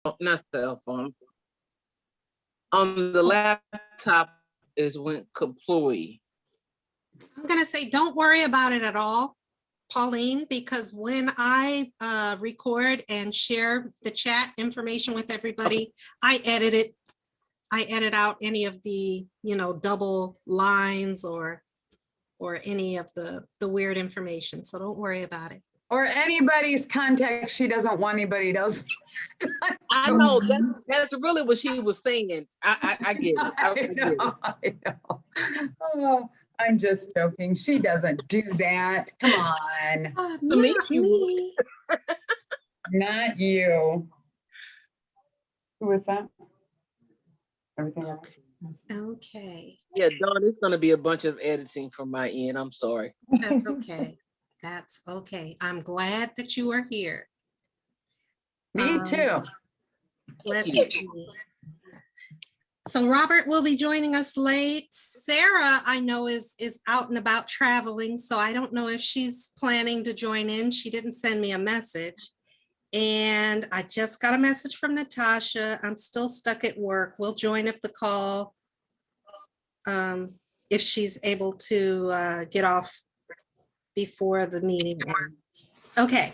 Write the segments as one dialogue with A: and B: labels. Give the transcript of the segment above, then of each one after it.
A: not cell phone. On the laptop is when Kaploy.
B: I'm going to say, don't worry about it at all, Pauline, because when I record and share the chat information with everybody, I edit out any of the, double lines or any of the weird information. So don't worry about it.
C: Or anybody's contact she doesn't want anybody else.
A: I know that's really what she was saying. I get it. I get it.
C: I know. Oh, I'm just joking. She doesn't do that. Come on.
B: Not me.
C: Not you. Who was that? Everything all right?
B: Okay.
A: Yeah, Dawn, it's going to be a bunch of editing from my end. I'm sorry.
B: That's okay. That's okay. I'm glad that you are here.
C: Me too.
B: Let's see. So Robert will be joining us late. Sarah, I know is out and about traveling, so I don't know if she's planning to join in. She didn't send me a message. And I just got a message from Natasha. I'm still stuck at work. We'll join if the call, if she's able to get off before the meeting ends. Okay,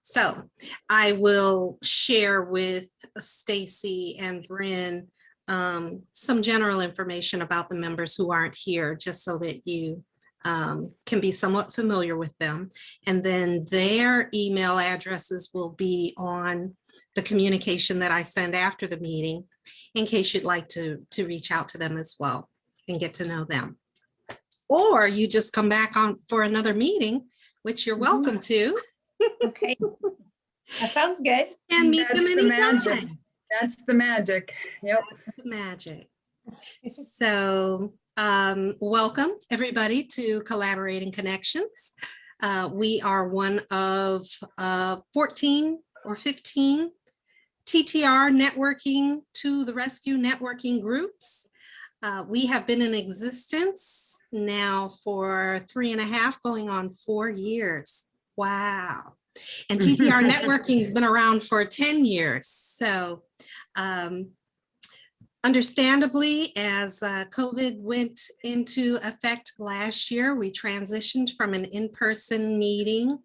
B: so I will share with Stacy and Bryn some general information about the members who aren't here, just so that you can be somewhat familiar with them. And then their email addresses will be on the communication that I send after the meeting, in case you'd like to reach out to them as well and get to know them. Or you just come back on for another meeting, which you're welcome to.
D: Okay, that sounds good.
B: And meet them anytime.
C: That's the magic. Yep.
B: That's the magic. So welcome everybody to Collaborating Connections. We are one of 14 or 15 TTR networking to the rescue networking groups. We have been in existence now for 3.5, going on 4 years. Wow. And TTR networking has been around for 10 years. So understandably, as COVID went into effect last year, we transitioned from an in-person meeting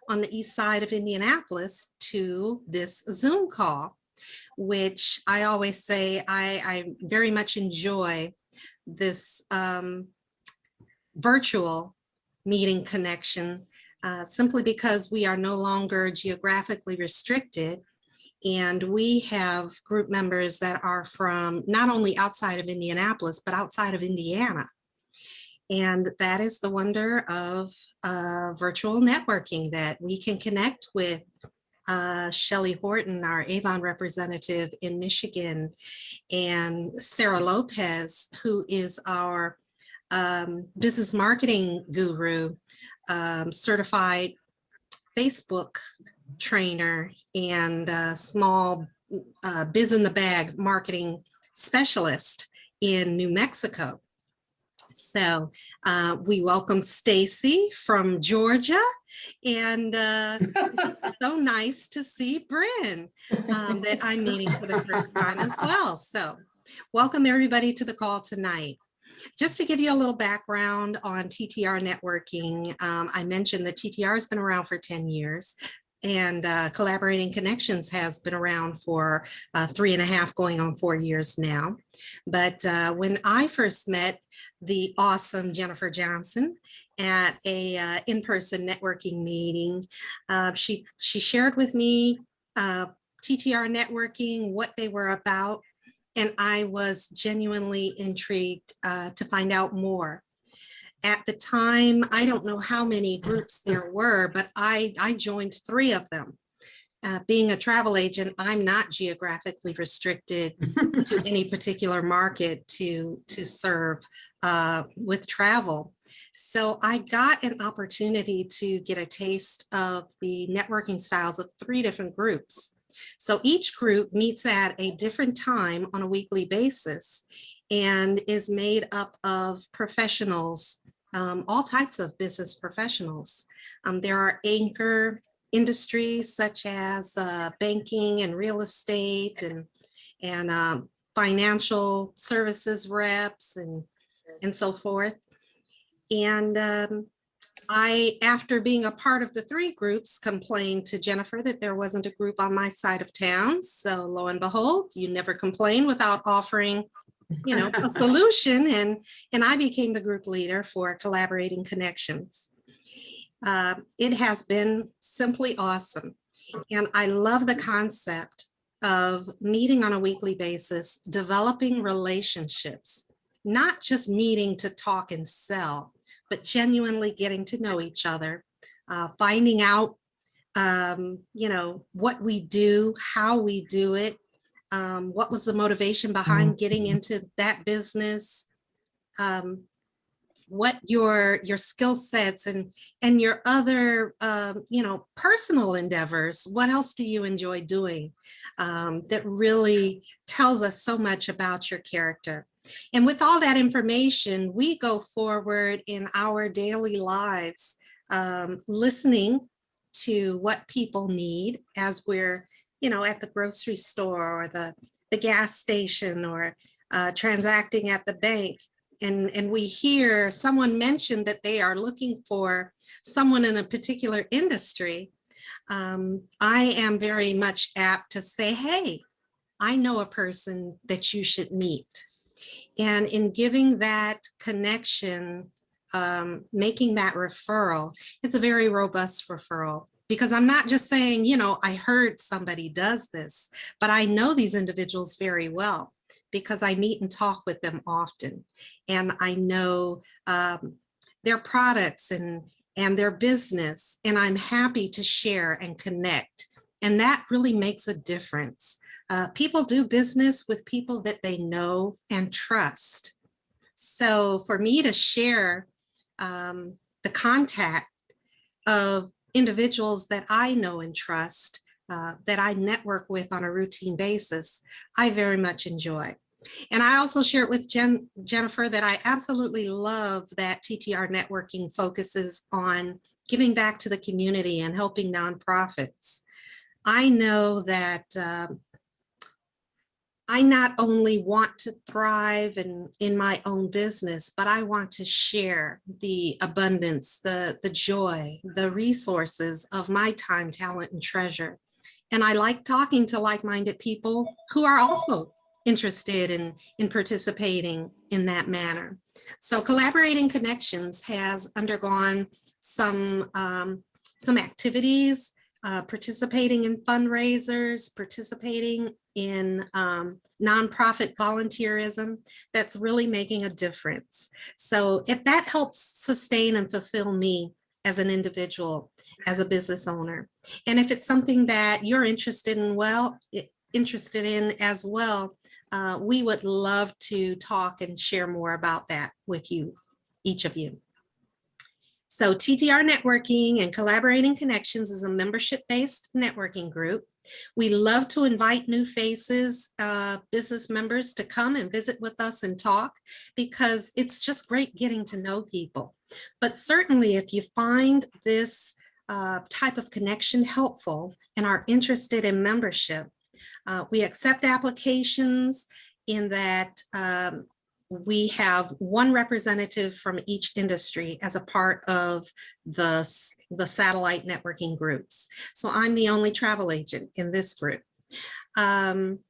B: on the east side of Indianapolis to this Zoom call, which I always say I very much enjoy this virtual meeting connection, simply because we are no longer geographically restricted. And we have group members that are from not only outside of Indianapolis, but outside of Indiana. And that is the wonder of virtual networking, that we can connect with Shelley Horton, our Avon representative in Michigan, and Sarah Lopez, who is our business marketing guru, certified Facebook trainer, and small biz in the bag marketing specialist in New Mexico. So we welcome Stacy from Georgia, and it's so nice to see Bryn that I'm meeting for the first time as well. So welcome everybody to the call tonight. Just to give you a little background on TTR networking, I mentioned that TTR has been around for 10 years. And Collaborating Connections has been around for 3.5, going on 4 years now. But when I first met the awesome Jennifer Johnson at a in-person networking meeting, she shared with me TTR networking, what they were about, and I was genuinely intrigued to find out more. At the time, I don't know how many groups there were, but I joined 3 of them. Being a travel agent, I'm not geographically restricted to any particular market to serve with travel. So I got an opportunity to get a taste of the networking styles of 3 different groups. So each group meets at a different time on a weekly basis and is made up of professionals, all types of business professionals. There are anchor industries such as banking and real estate and financial services reps and so forth. And after being a part of the 3 groups, complained to Jennifer that there wasn't a group on my side of town. So lo and behold, you never complain without offering, a solution. And I became the group leader for Collaborating Connections. It has been simply awesome. And I love the concept of meeting on a weekly basis, developing relationships, not just meeting to talk and sell, but genuinely getting to know each other, finding out, what we do, how we do it, what was the motivation behind getting into that business, what your skill sets and your other, personal endeavors. What else do you enjoy doing that really tells us so much about your character? And with all that information, we go forward in our daily lives, listening to what people need as we're, at the grocery store or the gas station or transacting at the bank. And we hear someone mention that they are looking for someone in a particular industry. I am very much apt to say, hey, I know a person that you should meet. And in giving that connection, making that referral, it's a very robust referral, because I'm not just saying, I heard somebody does this, but I know these individuals very well because I meet and talk with them often. And I know their products and their business, and I'm happy to share and connect. And that really makes a difference. People do business with people that they know and trust. So for me to share the contact of individuals that I know and trust, that I network with on a routine basis, I very much enjoy. And I also shared with Jennifer that I absolutely love that TTR networking focuses on giving back to the community and helping nonprofits. I know that I not only want to thrive in my own business, but I want to share the abundance, the joy, the resources of my time, talent, and treasure. And I like talking to like-minded people who are also interested in participating in that manner. So Collaborating Connections has undergone some activities, participating in fundraisers, participating in nonprofit volunteerism that's really making a difference. So if that helps sustain and fulfill me as an individual, as a business owner, and if it's something that you're interested in as well, we would love to talk and share more about that with you, each of you. So TTR Networking and Collaborating Connections is a membership-based networking group. We love to invite new faces, business members to come and visit with us and talk, because it's just great getting to know people. But certainly if you find this type of connection helpful and are interested in membership, we accept applications in that we have one representative from each industry as a part of the satellite networking groups. So I'm the only travel agent in this group. And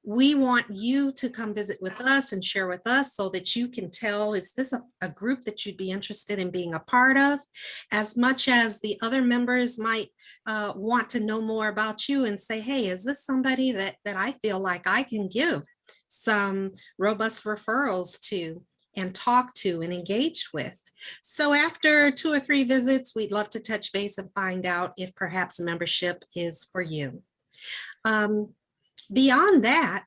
B: we want you to come visit with us and share with us so that you can tell, is this a group that you'd be interested in being a part of? As much as the other members might want to know more about you and say, hey, is this somebody that I feel like I can give some robust referrals to and talk to and engage with? So after 2 or 3 visits, we'd love to touch base and find out if perhaps membership is for you. Beyond that,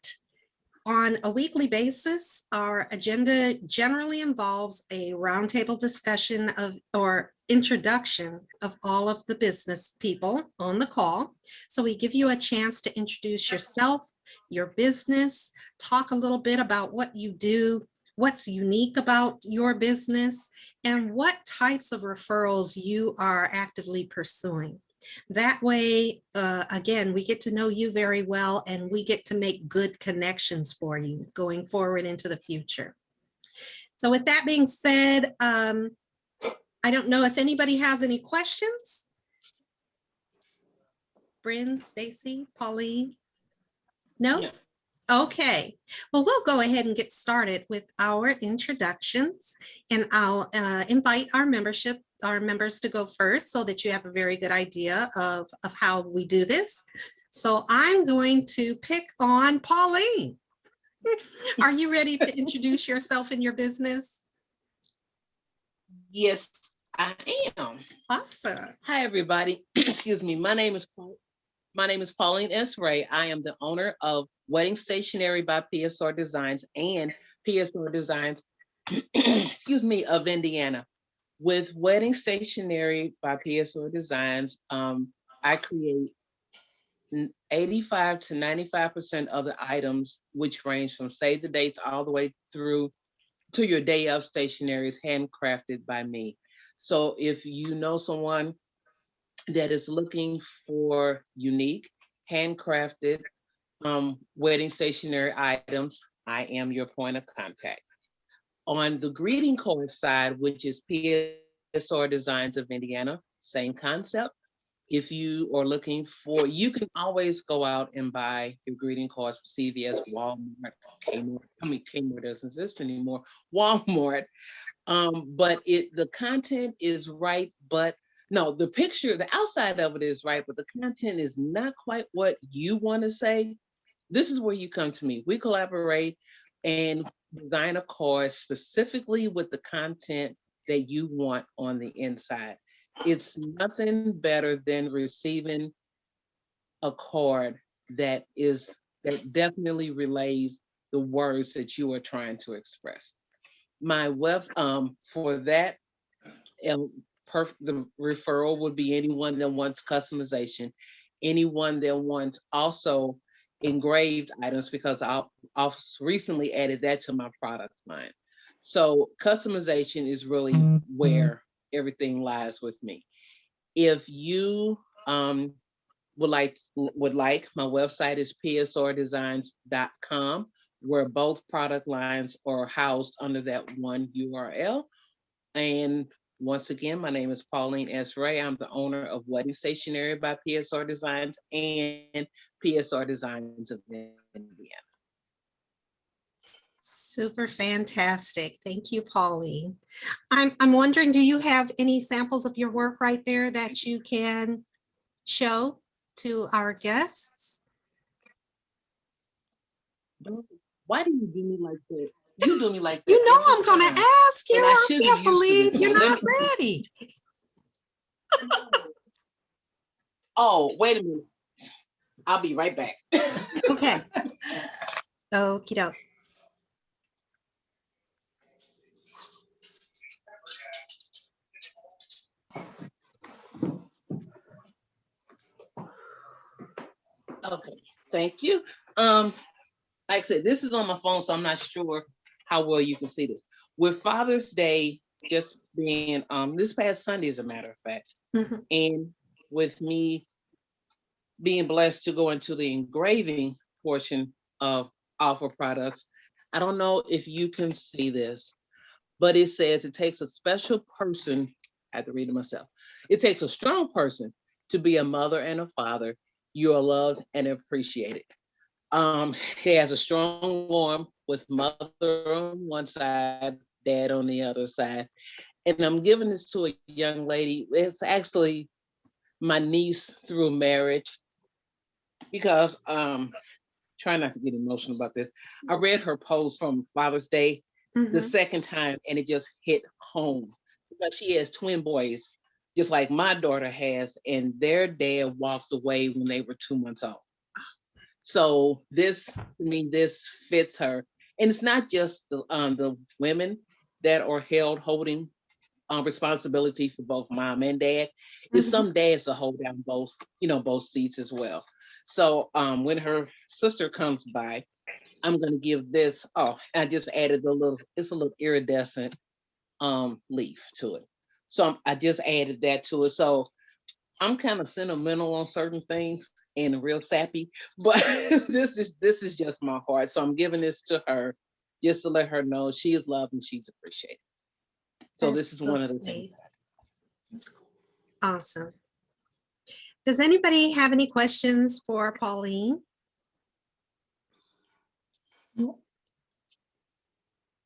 B: on a weekly basis, our agenda generally involves a roundtable discussion or introduction of all of the business people on the call. So we give you a chance to introduce yourself, your business, talk a little bit about what you do, what's unique about your business, and what types of referrals you are actively pursuing. That way, again, we get to know you very well and we get to make good connections for you going forward into the future. So with that being said, I don't know if anybody has any questions. Bryn, Stacy, Pauline? No?
A: Yeah.
B: Okay, well, we'll go ahead and get started with our introductions, and I'll invite our members to go first so that you have a very good idea of how we do this. So I'm going to pick on Pauline. Are you ready to introduce yourself and your business?
A: Yes, I am.
B: Awesome.
A: Hi, everybody. Excuse me. My name is Pauline S. Ray. I am the owner of Wedding Stationery by PSR Designs and PSR Designs, excuse me, of Indiana. With Wedding Stationery by PSR Designs, I create 85 to 95% of the items, which range from save the dates all the way through to your day of stationery, is handcrafted by me. So if you know someone that is looking for unique, handcrafted wedding stationery items, I am your point of contact. On the greeting card side, which is PSR Designs of Indiana, same concept. If you are looking for, you can always go out and buy your greeting cards from CVS, Walmart, Kmart. I mean, Kmart doesn't exist anymore. Walmart. But the content is right, but no, the picture, the outside of it is right, but the content is not quite what you want to say. This is where you come to me. We collaborate and design a card specifically with the content that you want on the inside. It's nothing better than receiving a card that definitely relays the words that you are trying to express. My web for that, the referral would be anyone that wants customization, anyone that wants also engraved items, because I've recently added that to my product line. So customization is really where everything lies with me. If you would like, my website is psrdesigns.com, where both product lines are housed under that one URL. And once again, my name is Pauline S. Ray. I'm the owner of Wedding Stationery by PSR Designs and PSR Designs of Indiana.
B: Super fantastic. Thank you, Pauline. I'm wondering, do you have any samples of your work right there that you can show to our guests?
A: Why do you do me like that? You do me like that.
B: You know I'm going to ask you.
A: I
B: I can't believe you're not
A: Let
B: ready.
A: Oh, wait a minute. I'll be right back.
B: Okay. Okie doke.
A: Okay, thank you. Like I said, this is on my phone, so I'm not sure how well you can see this. With Father's Day just being this past Sunday, as a matter of fact, and with me being blessed to go into the engraving portion of Alpha Products, I don't know if you can see this, but it says it takes a special person. I have to read it myself. It takes a strong person to be a mother and a father. You are loved and appreciated. He has a strong warmth with mother on one side, dad on the other side. And I'm giving this to a young lady. It's actually my niece through marriage, because try not to get emotional about this. I read her post from Father's Day the second time, and it just hit home, because she has twin boys, just like my daughter has, and their dad walked away when they were 2 months old. So this fits her, and it's not just the women that are holding responsibility for both mom and dad. It's some dads to hold down both seats as well. So when her sister comes by, I'm gonna give this. Oh, I just added it's a little iridescent leaf to it. So I just added that to it. So I'm kind of sentimental on certain things and real sappy, but this is just my heart. So I'm giving this to her just to let her know she is loved and she's appreciated. So this is one of the things.
B: Awesome. Does anybody have any questions for Pauline?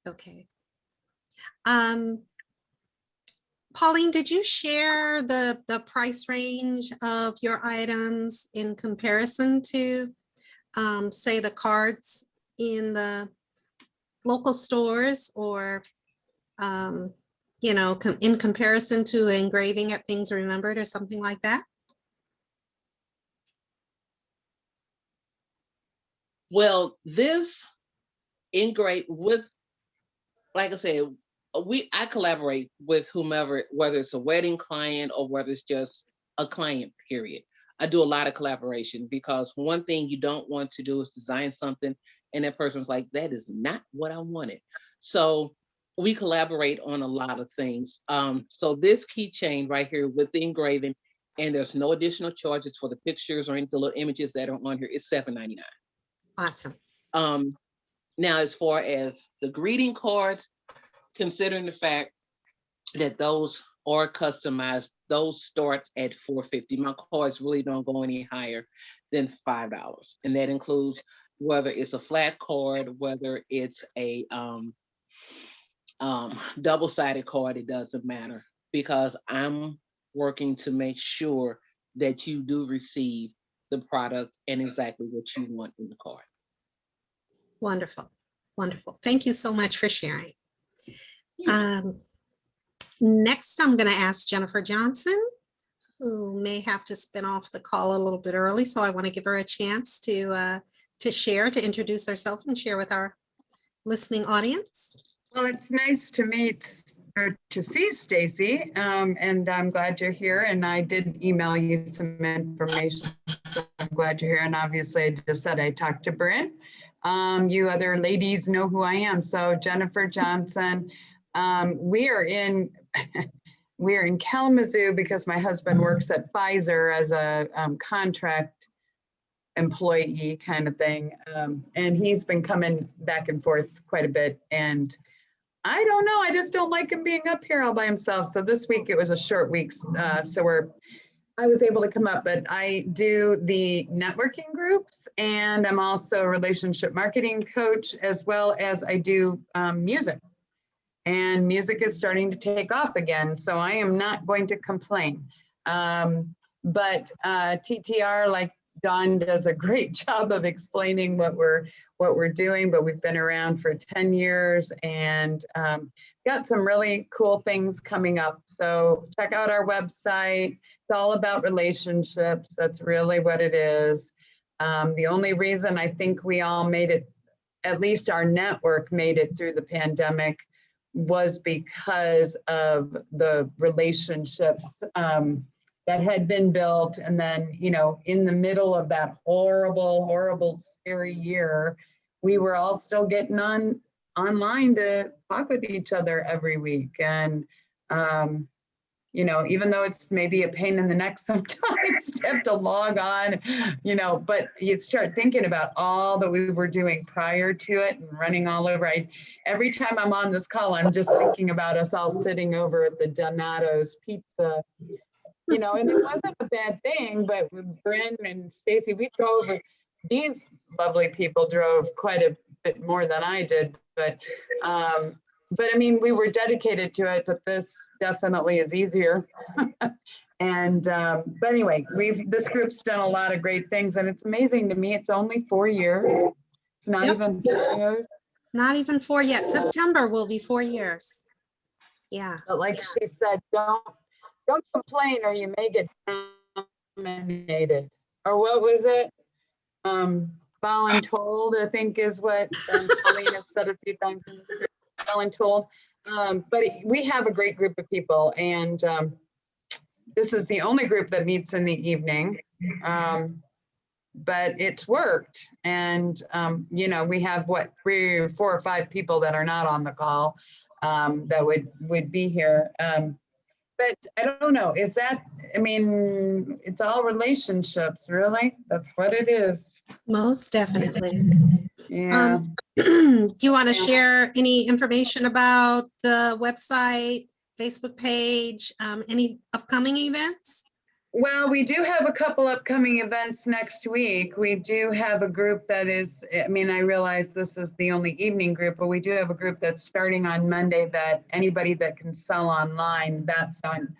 B: Okay. Pauline, did you share the price range of your items in comparison to, say, the cards in the local stores, or, in comparison to engraving at Things Remembered or something like that?
A: Well, this engrave with, like I said, I collaborate with whomever, whether it's a wedding client or whether it's just a client, period. I do a lot of collaboration because one thing you don't want to do is design something and that person's like, that is not what I wanted. So we collaborate on a lot of things. So this keychain right here with the engraving, and there's no additional charges for the pictures or any of the little images that are on here, is $7.99.
B: Awesome.
A: Now, as far as the greeting cards, considering the fact that those are customized, those start at $4.50. My cards really don't go any higher than $5. And that includes whether it's a flat card, whether it's a double-sided card, it doesn't matter, because I'm working to make sure that you do receive the product and exactly what you want in the card.
B: Wonderful. Wonderful. Thank you so much for sharing. Next, I'm going to ask Jennifer Johnson, who may have to spin off the call a little bit early. So I want to give her a chance to share, to introduce herself and share with our listening audience.
C: Well, it's nice to meet or to see Stacy, and I'm glad you're here. And I did email you some information, so I'm glad you're here. And obviously, I just said I talked to Brent. You other ladies know who I am. So Jennifer Johnson, we are in Kalamazoo because my husband works at Pfizer as a contract employee kind of thing. And he's been coming back and forth quite a bit. And I don't know, I just don't like him being up here all by himself. So this week it was a short week. I was able to come up, but I do the networking groups, and I'm also a relationship marketing coach, as well as I do music. And music is starting to take off again, so I am not going to complain. But TTR, like Dawn, does a great job of explaining what we're doing, but we've been around for 10 years and got some really cool things coming up. So check out our website. It's all about relationships. That's really what it is. The only reason I think we all made it, at least our network made it through the pandemic, was because of the relationships that had been built. And then, in the middle of that horrible, scary year, we were all still getting online to talk with each other every week. And, even though it's maybe a pain in the neck sometimes to have to log on, but you start thinking about all that we were doing prior to it and running all over. Every time I'm on this call, I'm just thinking about us all sitting over at the Donato's Pizza, and it wasn't a bad thing, but Bryn and Stacy, we drove, these lovely people drove quite a bit more than I did, but I mean, we were dedicated to it, but this definitely is easier. And, but anyway, this group's done a lot of great things, and it's amazing to me. It's only 4 years. It's not even 4 years.
B: Not even 4 yet. September will be 4 years. Yeah.
C: But like she said, don't complain or you may get nominated. Or what was it? Voluntold, I think is what Pauline has said a few times. Voluntold. But we have a great group of people, and this is the only group that meets in the evening. But it's worked. And, we have 3 or 4 or 5 people that are not on the call that would be here. But I don't know, is that, I mean, it's all relationships, really? That's what it is.
B: Most definitely.
C: Yeah.
B: Do you want to share any information about the website, Facebook page, any upcoming events?
C: Well, we do have a couple upcoming events next week. We do have a group that is, I mean, I realize this is the only evening group, but we do have a group that's starting on Monday that anybody that can sell online, that's on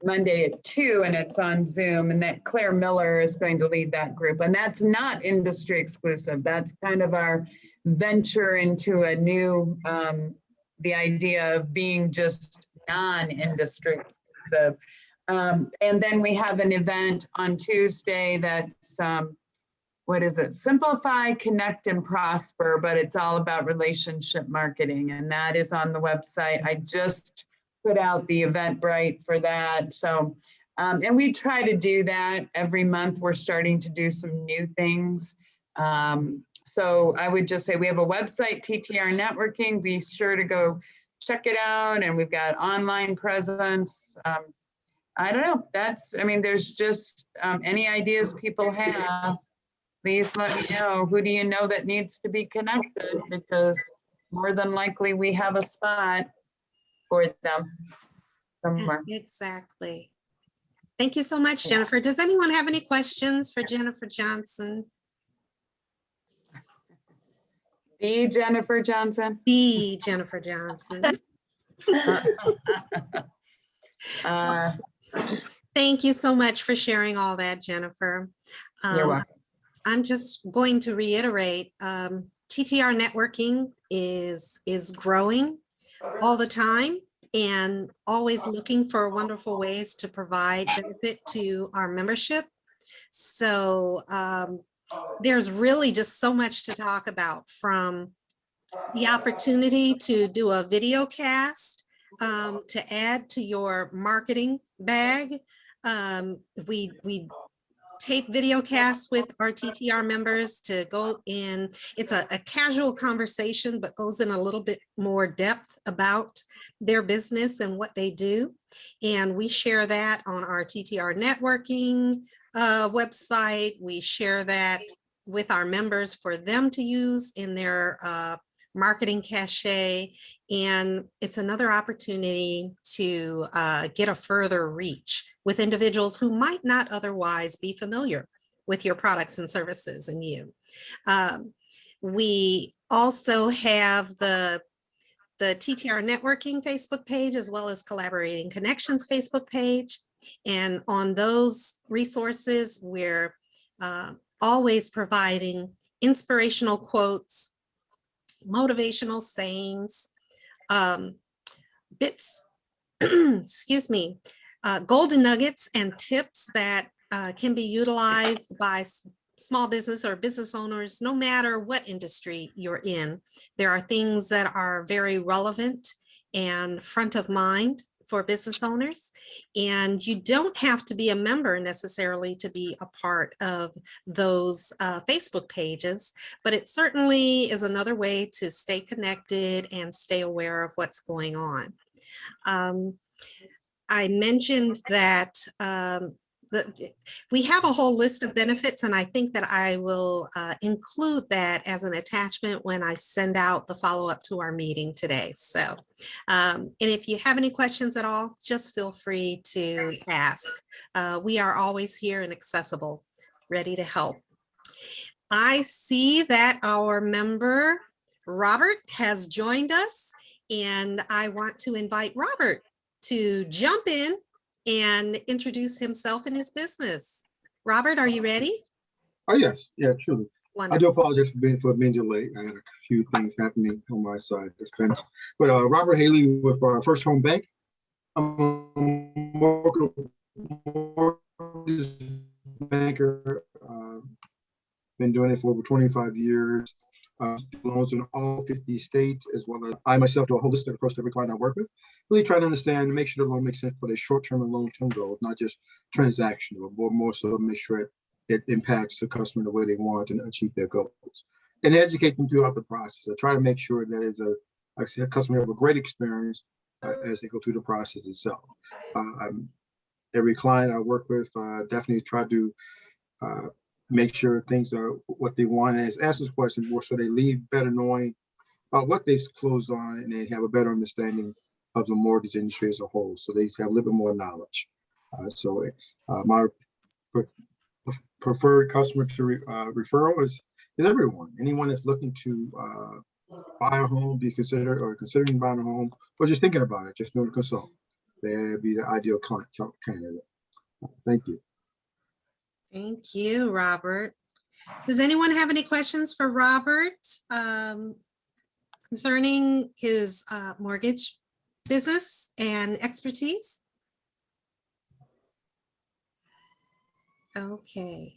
C: Monday at 2 and it's on Zoom, and that Claire Miller is going to lead that group. And that's not industry exclusive. That's kind of our venture into a new, the idea of being just non-industry exclusive. And then we have an event on Tuesday that's, what is it? Simplify, Connect, and Prosper, but it's all about relationship marketing. And that is on the website. I just put out the Eventbrite for that. So, and we try to do that every month. We're starting to do some new things. So I would just say we have a website, TTR Networking. Be sure to go check it out. And we've got online presence. I don't know. That's, I mean, there's just any ideas people have, please let me know. Who do you know that needs to be connected? Because more than likely we have a spot for them somewhere.
B: Exactly. Thank you so much, Jennifer. Does anyone have any questions for Jennifer Johnson?
C: The Jennifer Johnson.
B: The Jennifer Johnson. Thank you so much for sharing all that, Jennifer.
C: You're welcome.
B: I'm just going to reiterate, TTR networking is growing all the time and always looking for wonderful ways to provide benefit to our membership. So there's really just so much to talk about, from the opportunity to do a video cast to add to your marketing bag. We tape video casts with our TTR members to go in. It's a casual conversation, but goes in a little bit more depth about their business and what they do. And we share that on our TTR networking website. We share that with our members for them to use in their marketing cachet. And it's another opportunity to get a further reach with individuals who might not otherwise be familiar with your products and services and you. We also have the TTR Networking Facebook page, as well as Collaborating Connections Facebook page. And on those resources, we're always providing inspirational quotes, motivational sayings, bits, excuse me, golden nuggets and tips that can be utilized by small business or business owners, no matter what industry you're in. There are things that are very relevant and front of mind for business owners, and you don't have to be a member necessarily to be a part of those Facebook pages, but it certainly is another way to stay connected and stay aware of what's going on. I mentioned that we have a whole list of benefits, and I think that I will include that as an attachment when I send out the follow-up to our meeting today. So, and if you have any questions at all, just feel free to ask. We are always here and accessible, ready to help. I see that our member, Robert, has joined us, and I want to invite Robert to jump in and introduce himself and his business. Robert, are you ready?
E: Oh, yes. Yeah, truly.
B: Wonderful.
E: I do apologize for being delayed. I had a few things happening on my side of the fence. But Robert Haley with our First Home Bank. I'm a mortgage banker. Been doing it for over 25 years. Loans in all 50 states, as well as I myself do a holistic approach to every client I work with. Really try to understand and make sure the loan makes sense for their short-term and long-term goals, not just transactional, but more so make sure it impacts the customer the way they want and achieve their goals. And educate them throughout the process. I try to make sure that as a customer have a great experience as they go through the process itself. Every client I work with definitely try to make sure things are what they want, and ask this question more so they leave better knowing about what they closed on, and they have a better understanding of the mortgage industry as a whole. So they have a little bit more knowledge. My preferred customer to referral is everyone, anyone that's looking to buy a home, be considered or considering buying a home, or just thinking about it, just doing a consult. They'd be the ideal candidate. Thank you.
B: Thank you, Robert. Does anyone have any questions for Robert concerning his mortgage business and expertise? Okay.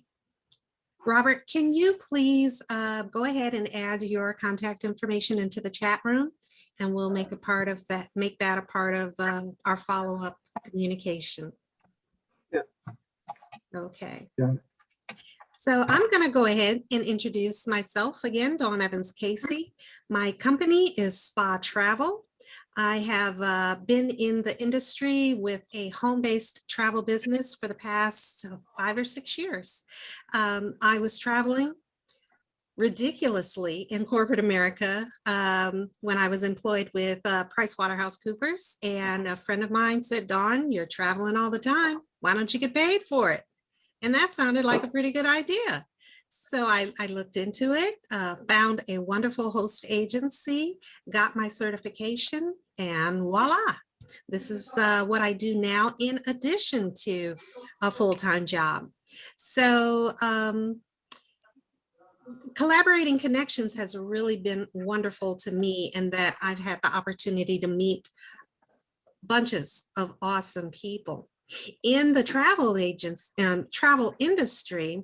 B: Robert, can you please go ahead and add your contact information into the chat room, and we'll make a part of that, make that a part of our follow-up communication.
E: Yeah.
B: Okay.
E: Yeah.
B: So I'm going to go ahead and introduce myself again, Dawn Evans Casey. My company is Spa Travel. I have been in the industry with a home-based travel business for the past 5 or 6 years. I was traveling ridiculously in corporate America when I was employed with PricewaterhouseCoopers, and a friend of mine said, "Dawn, you're traveling all the time. Why don't you get paid for it?" And that sounded like a pretty good idea. So I looked into it, found a wonderful host agency, got my certification, and voila. This is what I do now in addition to a full-time job. So Collaborating Connections has really been wonderful to me in that I've had the opportunity to meet bunches of awesome people. In the travel industry,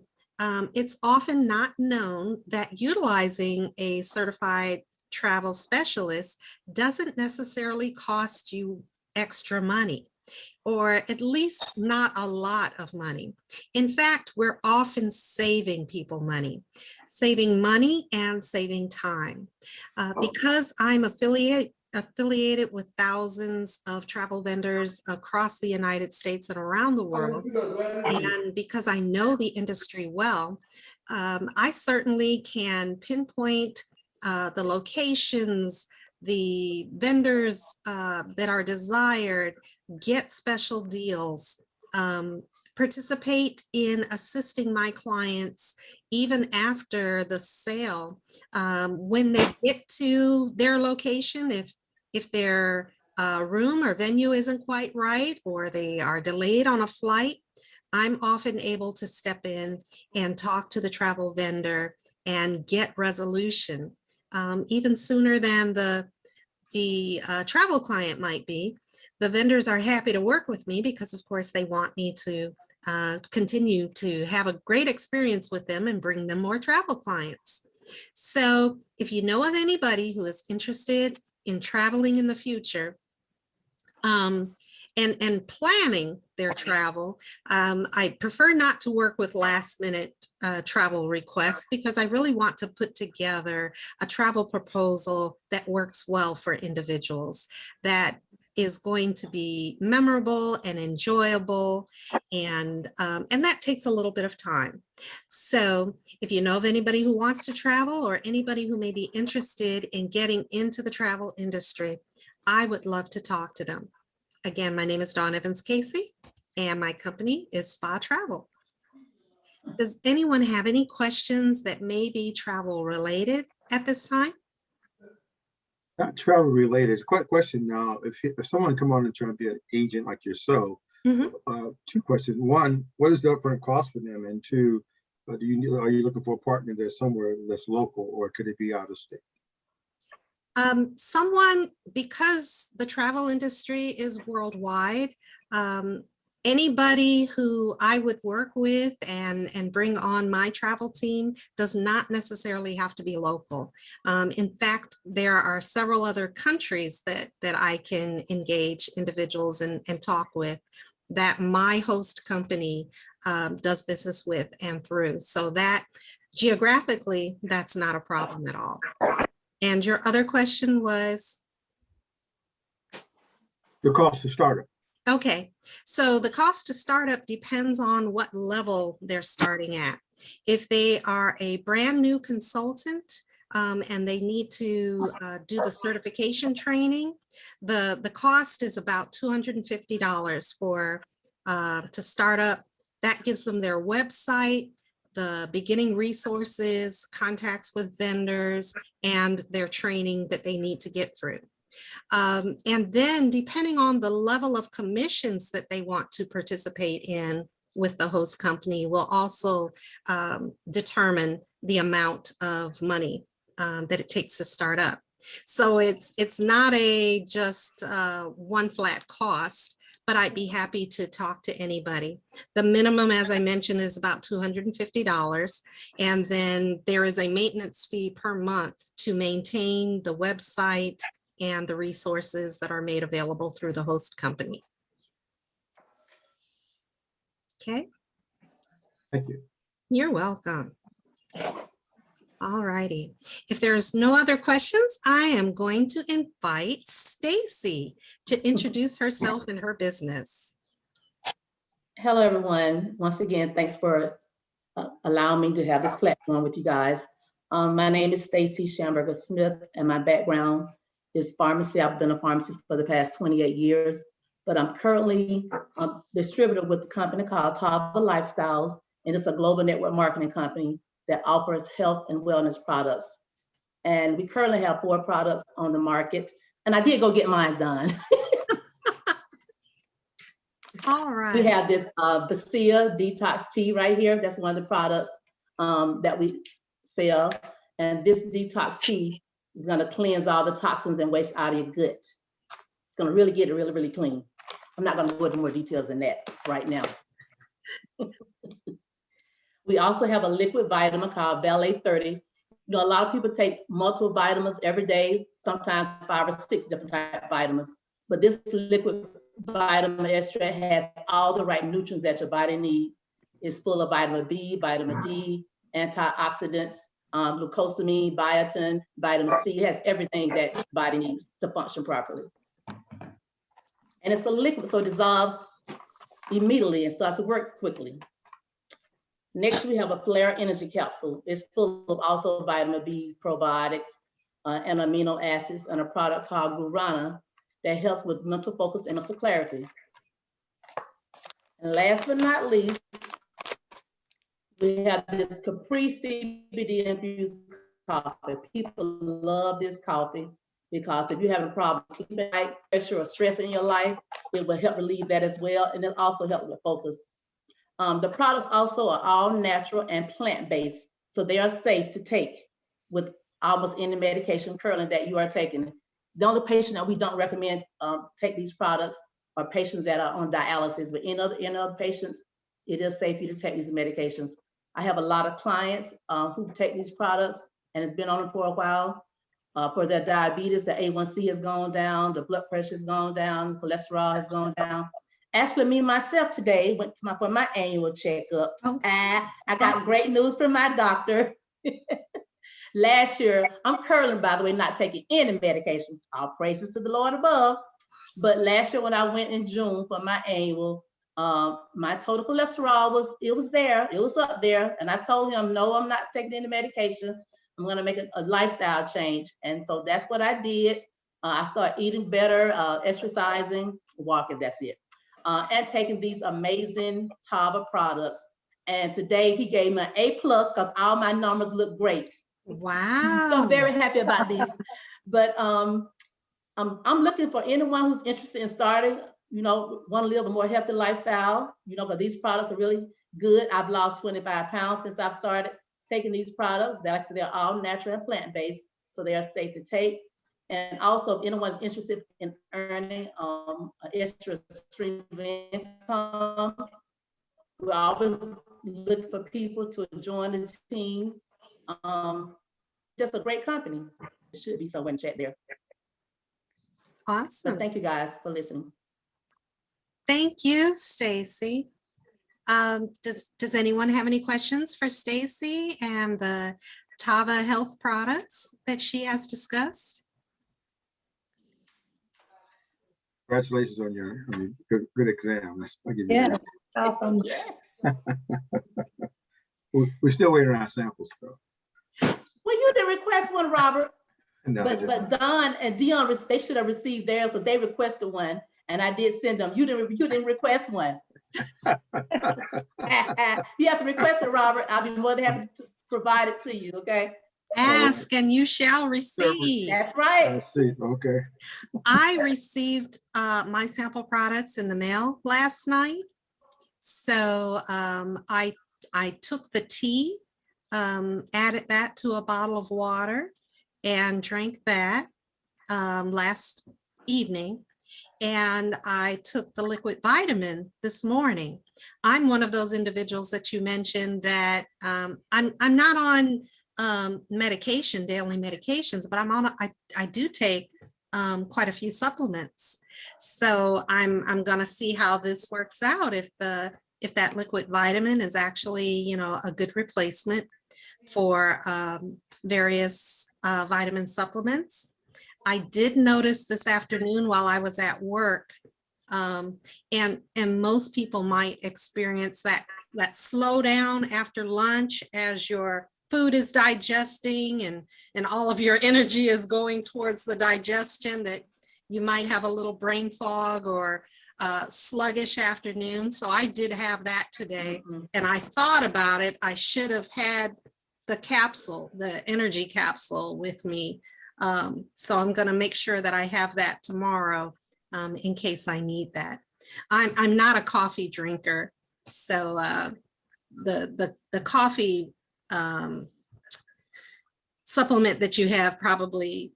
B: it's often not known that utilizing a certified travel specialist doesn't necessarily cost you extra money, or at least not a lot of money. In fact, we're often saving people money and saving time. Because I'm affiliated with thousands of travel vendors across the United States and around the world, and because I know the industry well, I certainly can pinpoint the locations, the vendors that are desired, get special deals, participate in assisting my clients even after the sale. When they get to their location, if their room or venue isn't quite right, or they are delayed on a flight, I'm often able to step in and talk to the travel vendor and get resolution, even sooner than the travel client might be. The vendors are happy to work with me because, of course, they want me to continue to have a great experience with them and bring them more travel clients. So if you know of anybody who is interested in traveling in the future, and planning their travel, I prefer not to work with last minute travel requests, because I really want to put together a travel proposal that works well for individuals, that is going to be memorable and enjoyable, and that takes a little bit of time. So if you know of anybody who wants to travel, or anybody who may be interested in getting into the travel industry, I would love to talk to them. Again, my name is Dawn Evans Casey, and my company is Spa Travel. Does anyone have any questions that may be travel related at this time?
E: Not travel related. Quick question now. If someone come on and try to be an agent like yourself, two questions. One, what is the upfront cost for them? And two, are you looking for a partner that's somewhere that's local, or could it be out of state?
B: Someone, because the travel industry is worldwide, anybody who I would work with and bring on my travel team does not necessarily have to be local. In fact, there are several other countries that I can engage individuals and talk with, that my host company does business with and through. So that geographically, that's not a problem at all. And your other question was?
E: The cost to startup.
B: Okay, so the cost to startup depends on what level they're starting at. If they are a brand new consultant and they need to do the certification training, the cost is about $250 for to start up. That gives them their website, the beginning resources, contacts with vendors, and their training that they need to get through. And then depending on the level of commissions that they want to participate in with the host company will also determine the amount of money that it takes to start up. So it's not a just one flat cost, but I'd be happy to talk to anybody. The minimum, as I mentioned, is about $250. And then there is a maintenance fee per month to maintain the website and the resources that are made available through the host company. Okay,
E: Thank you.
B: you're welcome. All righty. If there's no other questions, I am going to invite Stacy to introduce herself and her business.
F: Hello, everyone. Once again, thanks for allowing me to have this platform with you guys. My name is Stacy Schamberger Smith, and my background is pharmacy. I've been a pharmacist for the past 28 years, but I'm currently a distributor with a company called Tava Lifestyles, and it's a global network marketing company that offers health and wellness products. And we currently have 4 products on the market, and I did go get mine done.
B: All right.
F: We have this Bacia Detox Tea right here. That's one of the products that we sell. And this detox tea is gonna cleanse all the toxins and waste out of your gut. It's gonna really get it really, really clean. I'm not gonna go into more details than that right now. We also have a liquid vitamin called Ballet 30. You know, a lot of people take multiple vitamins every day, sometimes 5 or 6 different type of vitamins. But this liquid vitamin extract has all the right nutrients that your body needs. It's full of vitamin B, vitamin D, antioxidants, glucosamine, biotin, vitamin C. It has everything that your body needs to function properly. And it's a liquid, so it dissolves immediately and starts to work quickly. Next, we have a Flare Energy Capsule. It's full of also vitamin B, probiotics, and amino acids, and a product called Guarana that helps with mental focus and mental clarity. And last but not least, we have this Capri CBD infused coffee. People love this coffee because if you're having problems sleeping at night, pressure or stress in your life, it will help relieve that as well. And it also helps with focus. The products also are all natural and plant-based, so they are safe to take with almost any medication currently that you are taking. The only patient that we don't recommend take these products are patients that are on dialysis, but in other patients, it is safe for you to take these medications. I have a lot of clients who take these products and has been on them for a while. For their diabetes, the A1C has gone down, the blood pressure has gone down, cholesterol has gone down. Actually, me myself today went to for my annual checkup. I got great news from my doctor. Last year, I'm currently, by the way, not taking any medication. All praises to the Lord above. But last year when I went in June for my annual, my total cholesterol was there. It was up there. And I told him, no, I'm not taking any medication. I'm gonna make a lifestyle change. And so that's what I did. I started eating better, exercising, walking, that's it. And taking these amazing Tava products. And today he gave me an A+ because all my numbers look great.
B: Wow.
F: So I'm very happy about these. But I'm looking for anyone who's interested in starting, want to live a more healthy lifestyle, because these products are really good. I've lost 25 pounds since I've started taking these products. They're all natural and plant-based, so they are safe to take. And also, if anyone's interested in earning an extra stream of income, we're always looking for people to join the team. Just a great company. It should be somewhere in chat there.
B: Awesome.
F: So thank you guys for listening.
B: Thank you, Stacy. Does anyone have any questions for Stacy and the Tava health products that she has discussed?
E: Congratulations on your good exam. I'll give you
D: Yeah,
E: that.
D: awesome.
F: Yes.
E: We're still waiting on our samples though.
F: Well, you didn't request one, Robert.
E: No, I
F: But
E: didn't.
F: Don and Dion, they should have received theirs because they requested one, and I did send them. You didn't request one. You have to request it, Robert. I'll be more than happy to provide it to you. Okay.
B: Ask and you shall receive.
F: That's
E: I
F: right.
E: see. Okay.
B: I received my sample products in the mail last night. So I took the tea, added that to a bottle of water and drank that last evening. And I took the liquid vitamin this morning. I'm one of those individuals that you mentioned that I'm not on medication, daily medications, but I do take quite a few supplements. So I'm gonna see how this works out if that liquid vitamin is actually, you know, a good replacement for various vitamin supplements. I did notice this afternoon while I was at work, and most people might experience that slowdown after lunch as your food is digesting and all of your energy is going towards the digestion, that you might have a little brain fog or sluggish afternoon. So I did have that today, and I thought about it. I should have had the capsule, the energy capsule with me. So I'm going to make sure that I have that tomorrow in case I need that. I'm not a coffee drinker, so the coffee supplement that you have probably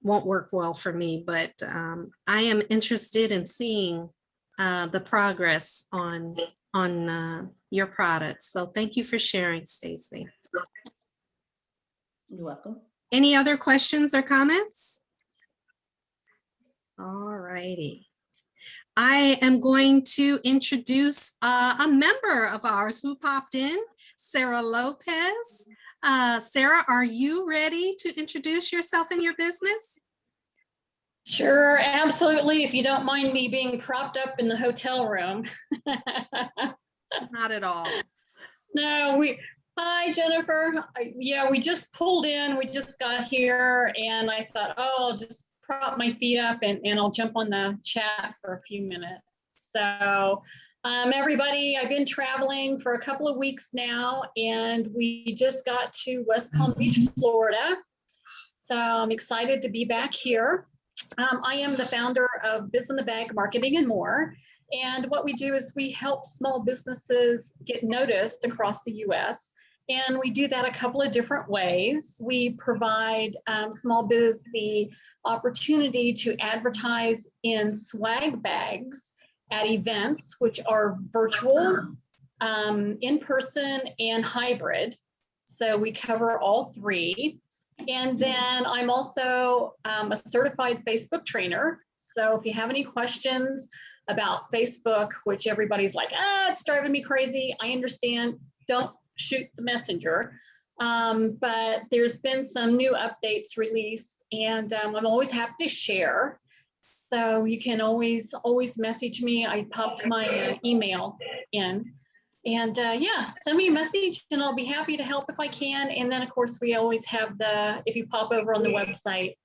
B: won't work well for me, but I am interested in seeing the progress on your products. So thank you for sharing, Stacy.
F: You're welcome.
B: Any other questions or comments? All righty. I am going to introduce a member of ours who popped in, Sarah Lopez. Sarah, are you ready to introduce yourself and your business?
G: Sure, absolutely. If you don't mind me being propped up in the hotel room.
B: Not at all.
G: No, hi, Jennifer. Yeah, we just pulled in, we just got here, and I thought, oh, I'll just prop my feet up and I'll jump on the chat for a few minutes. So everybody, I've been traveling for a couple of weeks now, and we just got to West Palm Beach, Florida. So I'm excited to be back here. I am the founder of Biz in the Bag Marketing and More. And what we do is we help small businesses get noticed across the US. And we do that a couple of different ways. We provide small biz the opportunity to advertise in swag bags at events, which are virtual, in person, and hybrid. So we cover all three. And then I'm also a certified Facebook trainer. So if you have any questions about Facebook, which everybody's like, it's driving me crazy, I understand, don't shoot the messenger. But there's been some new updates released, and I'm always happy to share. So you can always message me. I popped my email in. And yeah, send me a message and I'll be happy to help if I can. And then of course, we always have if you pop over on the website,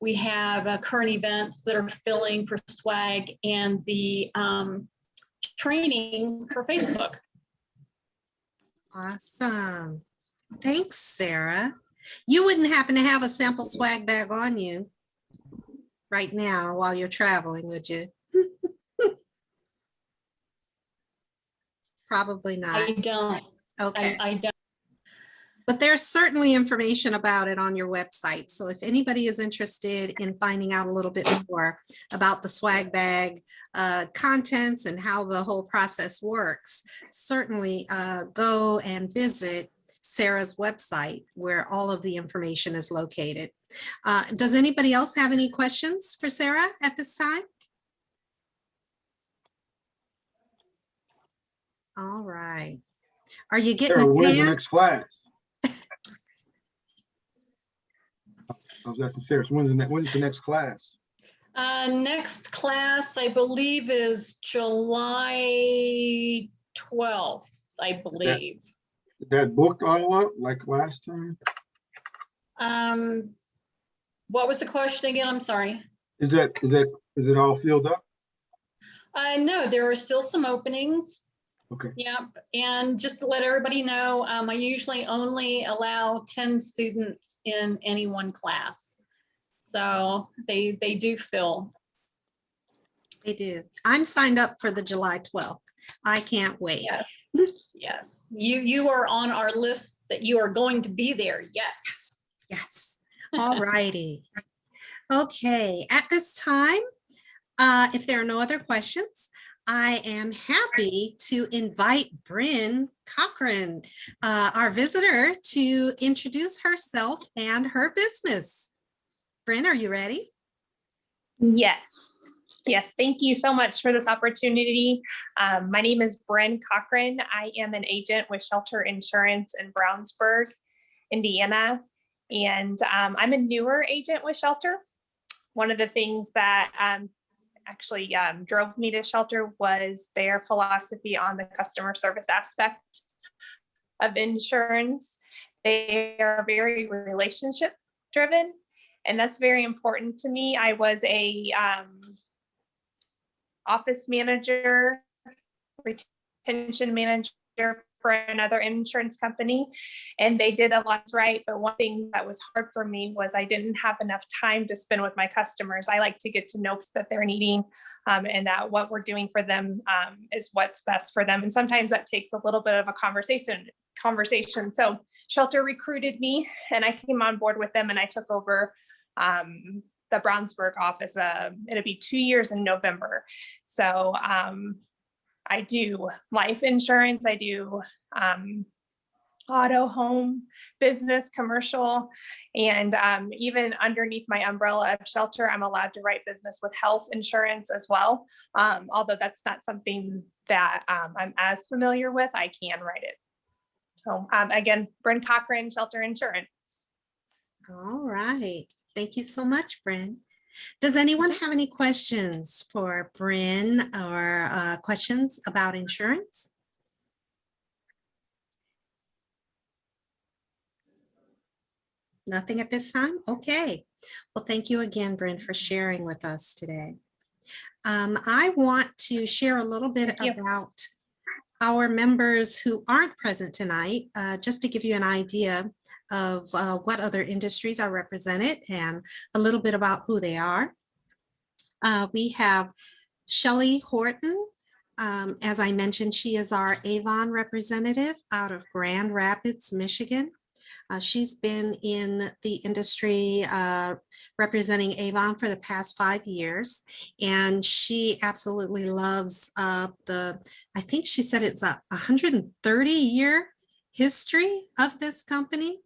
G: we have current events that are filling for swag and the training for Facebook.
B: Awesome. Thanks, Sarah. You wouldn't happen to have a sample swag bag on you right now while you're traveling, would you? Probably not.
G: I don't.
B: Okay.
G: I don't.
B: But there's certainly information about it on your website. So if anybody is interested in finding out a little bit more about the swag bag contents and how the whole process works, certainly go and visit Sarah's website where all of the information is located. Does anybody else have any questions for Sarah at this time? All right. Are you getting
E: Sarah,
B: a
E: when's the
B: tan?
E: next class? I was asking Sarah, when is the next class?
G: Next class, I believe, is July 12th, I believe.
E: That booked all up like last time?
G: What was the question again? I'm sorry.
E: Is it all filled up?
G: No, there are still some openings.
E: Okay.
G: Yep. And just to let everybody know, I usually only allow 10 students in any one class. So they do fill.
B: They do. I'm signed up for the July 12th. I can't wait.
G: Yes. Yes. You are on our list that you are going to be there. Yes.
B: Yes. All righty. Okay. At this time, if there are no other questions, I am happy to invite Bryn Cochran, our visitor, to introduce herself and her business. Bryn, are you ready?
D: Yes. Yes, thank you so much for this opportunity. My name is Bryn Cochran. I am an agent with Shelter Insurance in Brownsburg, Indiana. And I'm a newer agent with Shelter. One of the things that actually drove me to Shelter was their philosophy on the customer service aspect of insurance. They are very relationship driven, and that's very important to me. I was a office manager, retention manager for another insurance company, and they did a lot right. But one thing that was hard for me was I didn't have enough time to spend with my customers. I like to get to know that they're needing, and that what we're doing for them is what's best for them. And sometimes that takes a little bit of a conversation. So Shelter recruited me, and I came on board with them, and I took over the Brownsburg office. It'll be 2 years in November. So I do life insurance. I do auto, home, business, commercial, and even underneath my umbrella of Shelter, I'm allowed to write business with health insurance as well. Although that's not something that I'm as familiar with, I can write it. So again, Bryn Cochran, Shelter Insurance.
B: All right. Thank you so much, Bryn. Does anyone have any questions for Bryn or questions about insurance? Nothing at this time? Okay. Well, thank you again, Bryn, for sharing with us today. I want to share a little bit about our members who aren't present tonight, just to give you an idea of what other industries are represented and a little bit about who they are. We have Shelley Horton. As I mentioned, she is our Avon representative out of Grand Rapids, Michigan. She's been in the industry representing Avon for the past 5 years, and she absolutely loves I think she said it's a 130-year history of this company,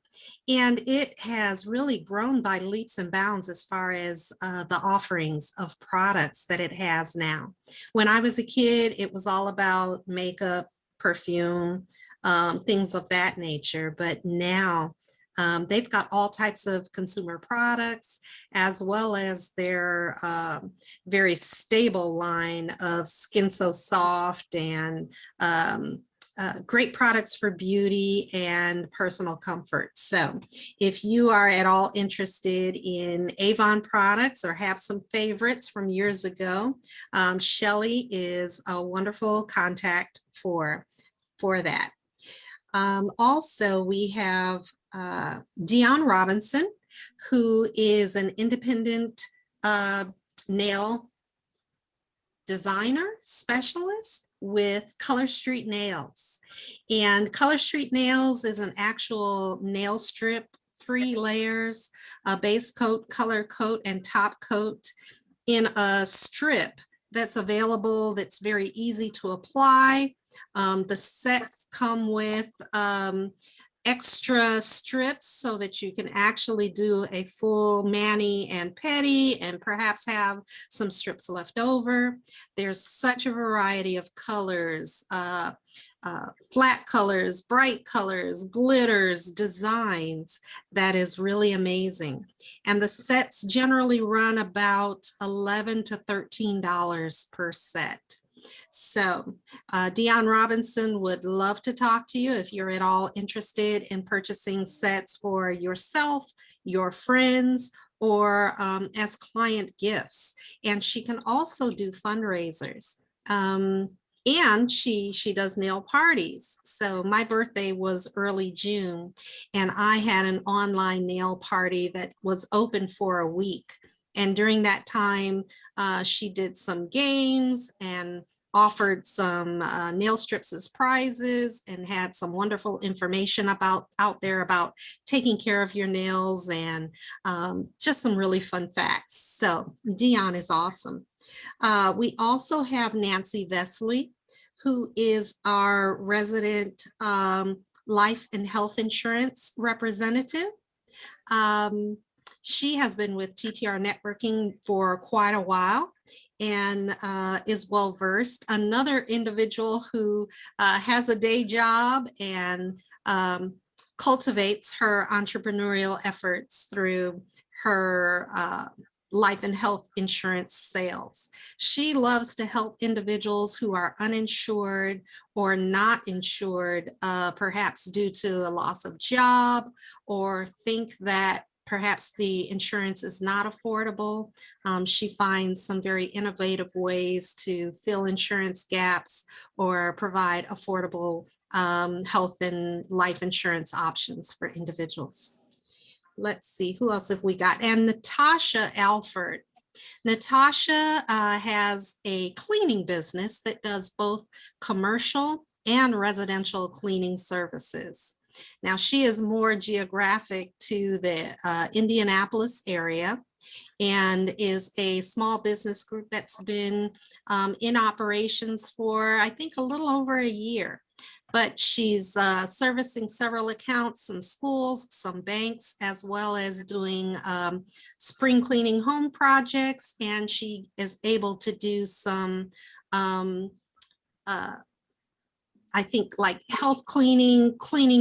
B: and it has really grown by leaps and bounds as far as the offerings of products that it has now. When I was a kid, it was all about makeup, perfume, things of that nature. But now they've got all types of consumer products, as well as their very stable line of Skin So Soft and great products for beauty and personal comfort. So if you are at all interested in Avon products or have some favorites from years ago, Shelley is a wonderful contact for that. Also, we have Dion Robinson, who is an independent nail designer specialist with Color Street Nails. And Color Street Nails is an actual nail strip, 3 layers, a base coat, color coat, and top coat in a strip that's available, that's very easy to apply. The sets come with extra strips so that you can actually do a full mani and pedi and perhaps have some strips left over. There's such a variety of colors, flat colors, bright colors, glitters, designs. That is really amazing. And the sets generally run about $11 to $13 per set. So Dion Robinson would love to talk to you if you're at all interested in purchasing sets for yourself, your friends, or as client gifts. And she can also do fundraisers. And she does nail parties. So my birthday was early June, and I had an online nail party that was open for a week. And during that time, she did some games and offered some nail strips as prizes and had some wonderful information out there about taking care of your nails and just some really fun facts. So Dion is awesome. We also have Nancy Vesley, who is our resident life and health insurance representative. She has been with TTR Networking for quite a while and is well versed. Another individual who has a day job and cultivates her entrepreneurial efforts through her life and health insurance sales. She loves to help individuals who are uninsured or not insured, perhaps due to a loss of job, or think that perhaps the insurance is not affordable. She finds some very innovative ways to fill insurance gaps or provide affordable health and life insurance options for individuals. Let's see, who else have we got? And Natasha Alford. Natasha has a cleaning business that does both commercial and residential cleaning services. Now, she is more geographic to the Indianapolis area and is a small business group that's been in operations for, I think, a little over a year. But she's servicing several accounts, some schools, some banks, as well as doing spring cleaning home projects. And she is able to do some I think like health cleaning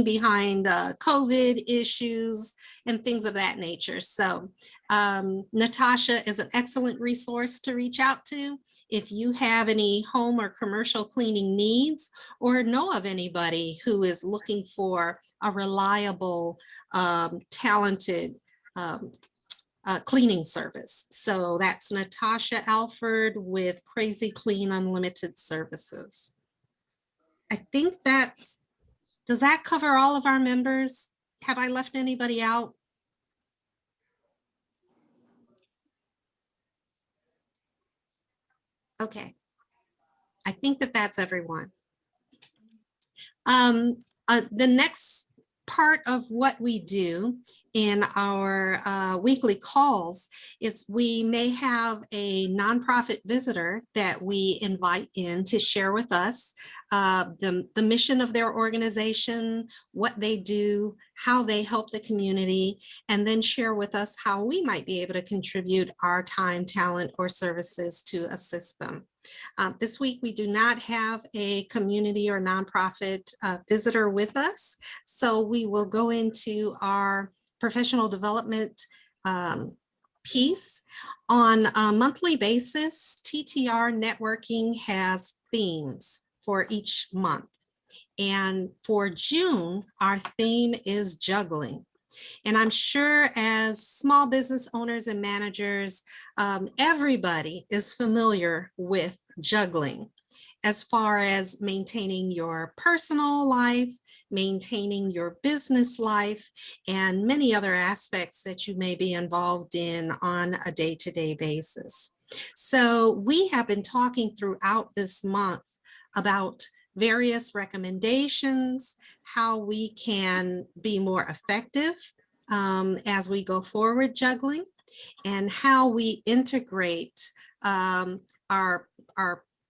B: behind COVID issues and things of that nature. So Natasha is an excellent resource to reach out to if you have any home or commercial cleaning needs or know of anybody who is looking for a reliable, talented cleaning service. So that's Natasha Alford with Crazy Clean Unlimited Services. I think does that cover all of our members? Have I left anybody out? Okay. I think that's everyone. The next part of what we do in our weekly calls is we may have a nonprofit visitor that we invite in to share with us the mission of their organization, what they do, how they help the community, and then share with us how we might be able to contribute our time, talent, or services to assist them. This week, we do not have a community or nonprofit visitor with us, so we will go into our professional development piece. On a monthly basis, TTR Networking has themes for each month. And for June, our theme is juggling. And I'm sure as small business owners and managers, everybody is familiar with juggling as far as maintaining your personal life, maintaining your business life, and many other aspects that you may be involved in on a day-to-day basis. So we have been talking throughout this month about various recommendations, how we can be more effective as we go forward juggling, and how we integrate our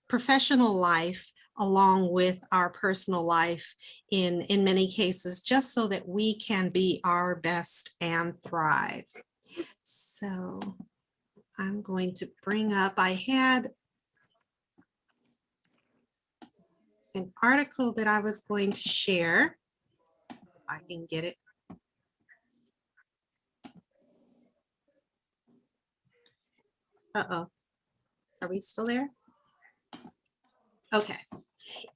B: professional life along with our personal life in many cases, just so that we can be our best and thrive. So I'm going to bring up, I had an article that I was going to share. If I can get it. Uh-oh. Are we still there? Okay.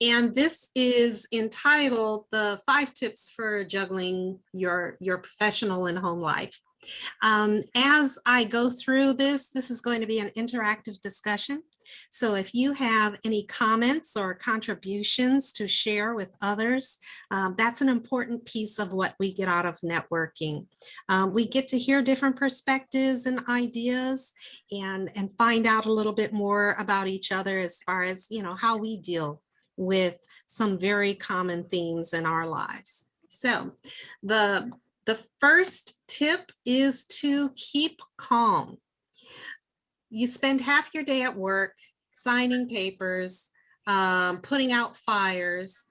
B: And this is entitled The 5 Tips for Juggling Your Professional and Home Life. As I go through this is going to be an interactive discussion. So if you have any comments or contributions to share with others, that's an important piece of what we get out of networking. We get to hear different perspectives and ideas and find out a little bit more about each other as far as, you know, how we deal with some very common themes in our lives. So the first tip is to keep calm. You spend half your day at work signing papers, putting out fires,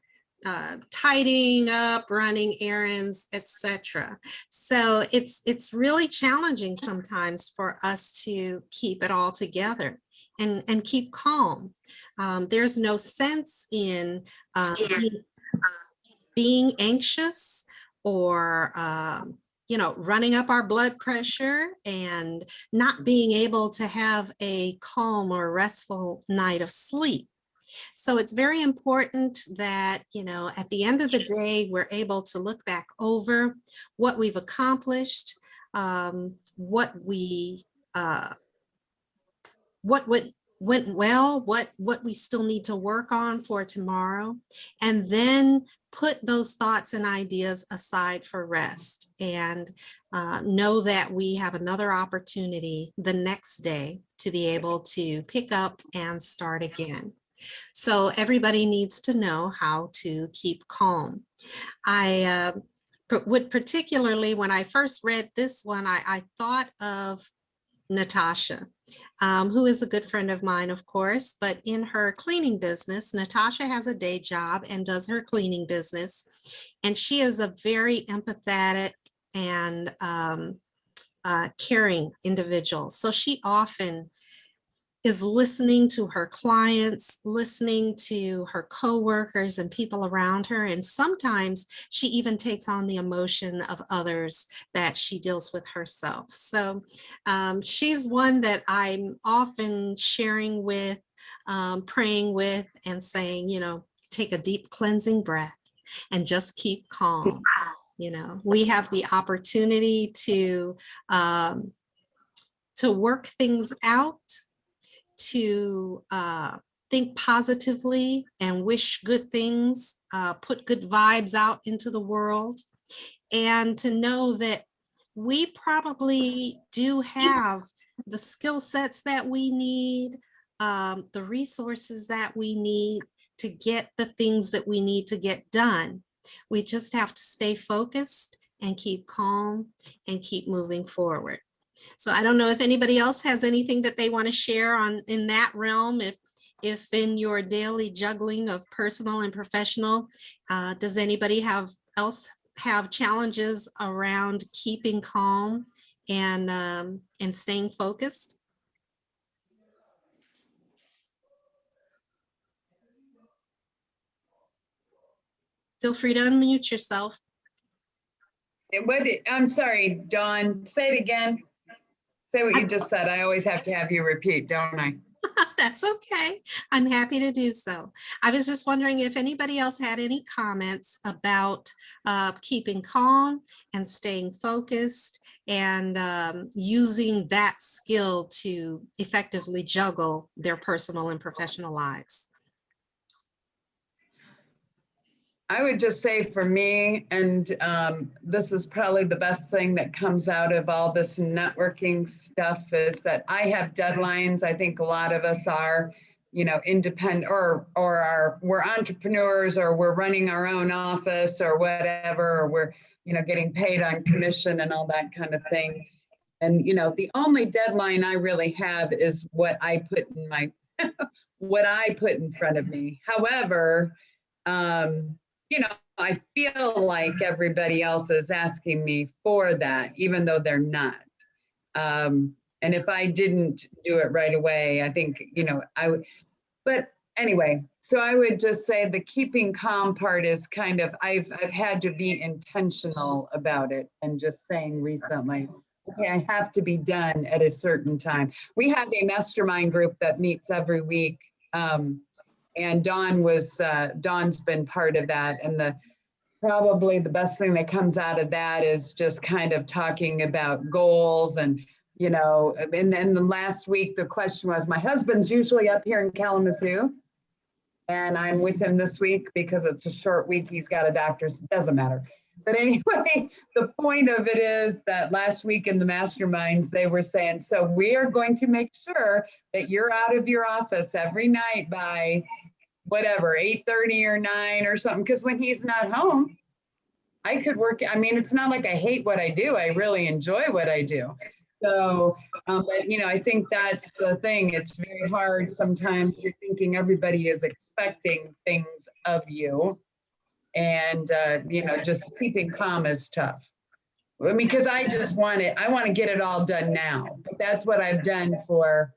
B: tidying up, running errands, etc. So it's really challenging sometimes for us to keep it all together and keep calm. There's no sense in being anxious or you know, running up our blood pressure and not being able to have a calm or restful night of sleep. So it's very important that, you know, at the end of the day, we're able to look back over what we've accomplished, what went well, what we still need to work on for tomorrow, and then put those thoughts and ideas aside for rest and know that we have another opportunity the next day to be able to pick up and start again. So everybody needs to know how to keep calm. I would particularly, when I first read this one, I thought of Natasha, who is a good friend of mine, of course, but in her cleaning business, Natasha has a day job and does her cleaning business. And she is a very empathetic and caring individual. So she often is listening to her clients, listening to her coworkers and people around her. And sometimes she even takes on the emotion of others that she deals with herself. So she's one that I'm often sharing with, praying with, and saying, you know, take a deep cleansing breath and just keep calm. You know, we have the opportunity to work things out, to think positively and wish good things, put good vibes out into the world, and to know that we probably do have the skill sets that we need, the resources that we need to get the things that we need to get done. We just have to stay focused and keep calm and keep moving forward. So I don't know if anybody else has anything that they want to share on in that realm. If in your daily juggling of personal and professional, does anybody else have challenges around keeping calm and staying focused? Feel free to unmute yourself.
C: I'm sorry, Dawn, say it again. Say what you just said. I always have to have you repeat, don't I?
B: That's okay. I'm happy to do so. I was just wondering if anybody else had any comments about keeping calm and staying focused and using that skill to effectively juggle their personal and professional lives.
C: I would just say for me, and this is probably the best thing that comes out of all this networking stuff, is that I have deadlines. I think a lot of us are, you know, independent or we're entrepreneurs, or we're running our own office or whatever, or we're, you know, getting paid on commission and all that kind of thing. And, you know, the only deadline I really have is what I put in my, what I put in front of me. However, you know, I feel like everybody else is asking me for that, even though they're not. And if I didn't do it right away, I think, you know, I would, but Anyway, so I would just say the keeping calm part is kind of, I've had to be intentional about it and just saying recently, okay, I have to be done at a certain time. We have a mastermind group that meets every week. And Dawn's been part of that. And probably the best thing that comes out of that is just kind of talking about goals and, and then the last week, the question was, my husband's usually up here in Kalamazoo. And I'm with him this week because it's a short week. He's got a doctor's, it doesn't matter. But anyway, the point of it is that last week in the masterminds, they were saying, so we are going to make sure that you're out of your office every night by whatever, 8:30 or 9 or something. Because when he's not home, I could work. I mean, it's not like I hate what I do. I really enjoy what I do. So, but I think that's the thing. It's very hard. Sometimes you're thinking everybody is expecting things of you. And, just keeping calm is tough. I mean, because I want to get it all done now. But that's what I've done for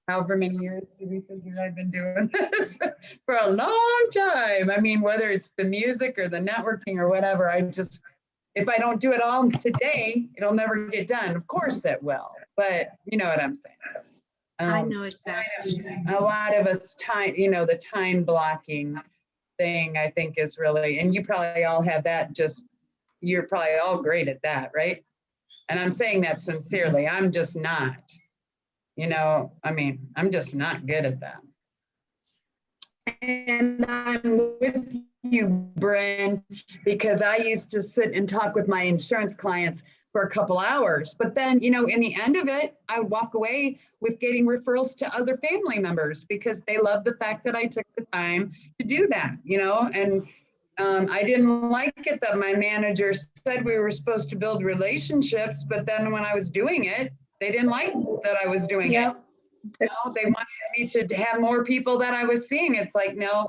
C: however many years do we figure I've been doing this for a long time. I mean, whether it's the music or the networking or whatever, if I don't do it all today, it'll never get done. Of course it will, but you know what I'm saying. So,
B: I know exactly.
C: a lot of us time, the time blocking thing, I think is really, and you probably all have that, you're probably all great at that, right? And I'm saying that sincerely. I'm just not, I'm just not good at that. And I'm with you, Bryn, because I used to sit and talk with my insurance clients for a couple hours. But then, in the end of it, I would walk away with getting referrals to other family members because they loved the fact that I took the time to do that, and I didn't like it that my manager said we were supposed to build relationships, but then when I was doing it, they didn't like that I was doing it. They wanted me to have more people that I was seeing. It's like, no,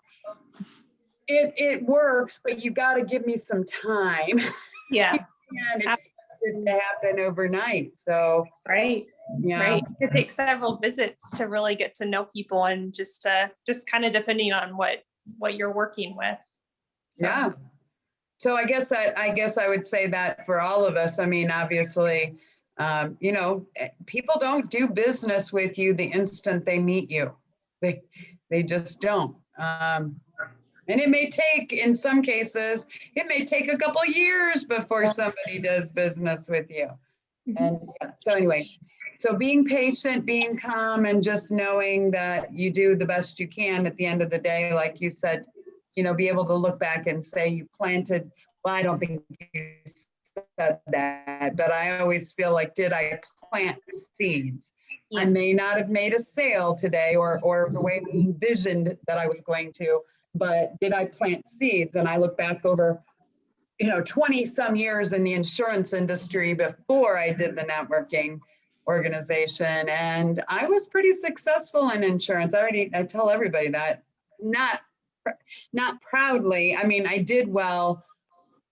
C: it works, but you got to give me some time.
D: Yeah.
C: And expect it to happen overnight. So,
D: Right.
C: yeah.
D: Right. It takes several visits to really get to know people and just kind of depending on what you're working with. So.
C: Yeah. So I guess I would say that for all of us. I mean, obviously, people don't do business with you the instant they meet you. They just don't. And it may take, in some cases, a couple of years before somebody does business with you. And so anyway, so being patient, being calm, and just knowing that you do the best you can at the end of the day, like you said, be able to look back and say you planted, well, I don't think you said that, but I always feel like, did I plant seeds? Yeah. I may not have made a sale today or the way we envisioned that I was going to, but did I plant seeds? And I look back over, 20 some years in the insurance industry before I did the networking organization. And I was pretty successful in insurance. I tell everybody that, not proudly. I mean, I did well.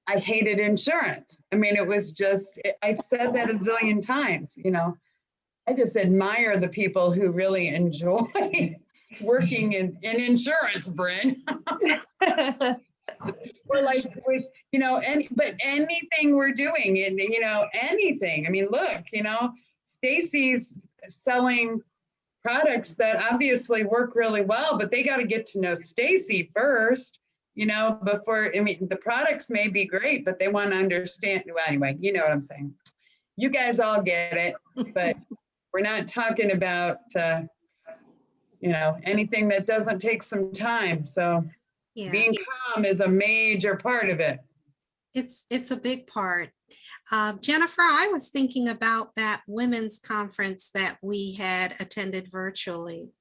C: I hated insurance. I mean, it was just, I've said that a zillion times, I just admire the people who really enjoy working in insurance, Bryn. Or like with, but anything we're doing and, anything. I mean, look, Stacy's selling products that obviously work really well, but they got to get to know Stacy first, before, the products may be great, but they want to understand. Well, anyway, you know what I'm saying. You guys all get it, but we're not talking about, anything that doesn't take some time. So being calm is a major part of it.
B: It's a big part. Jennifer, I was thinking about that women's conference that we had attended virtually.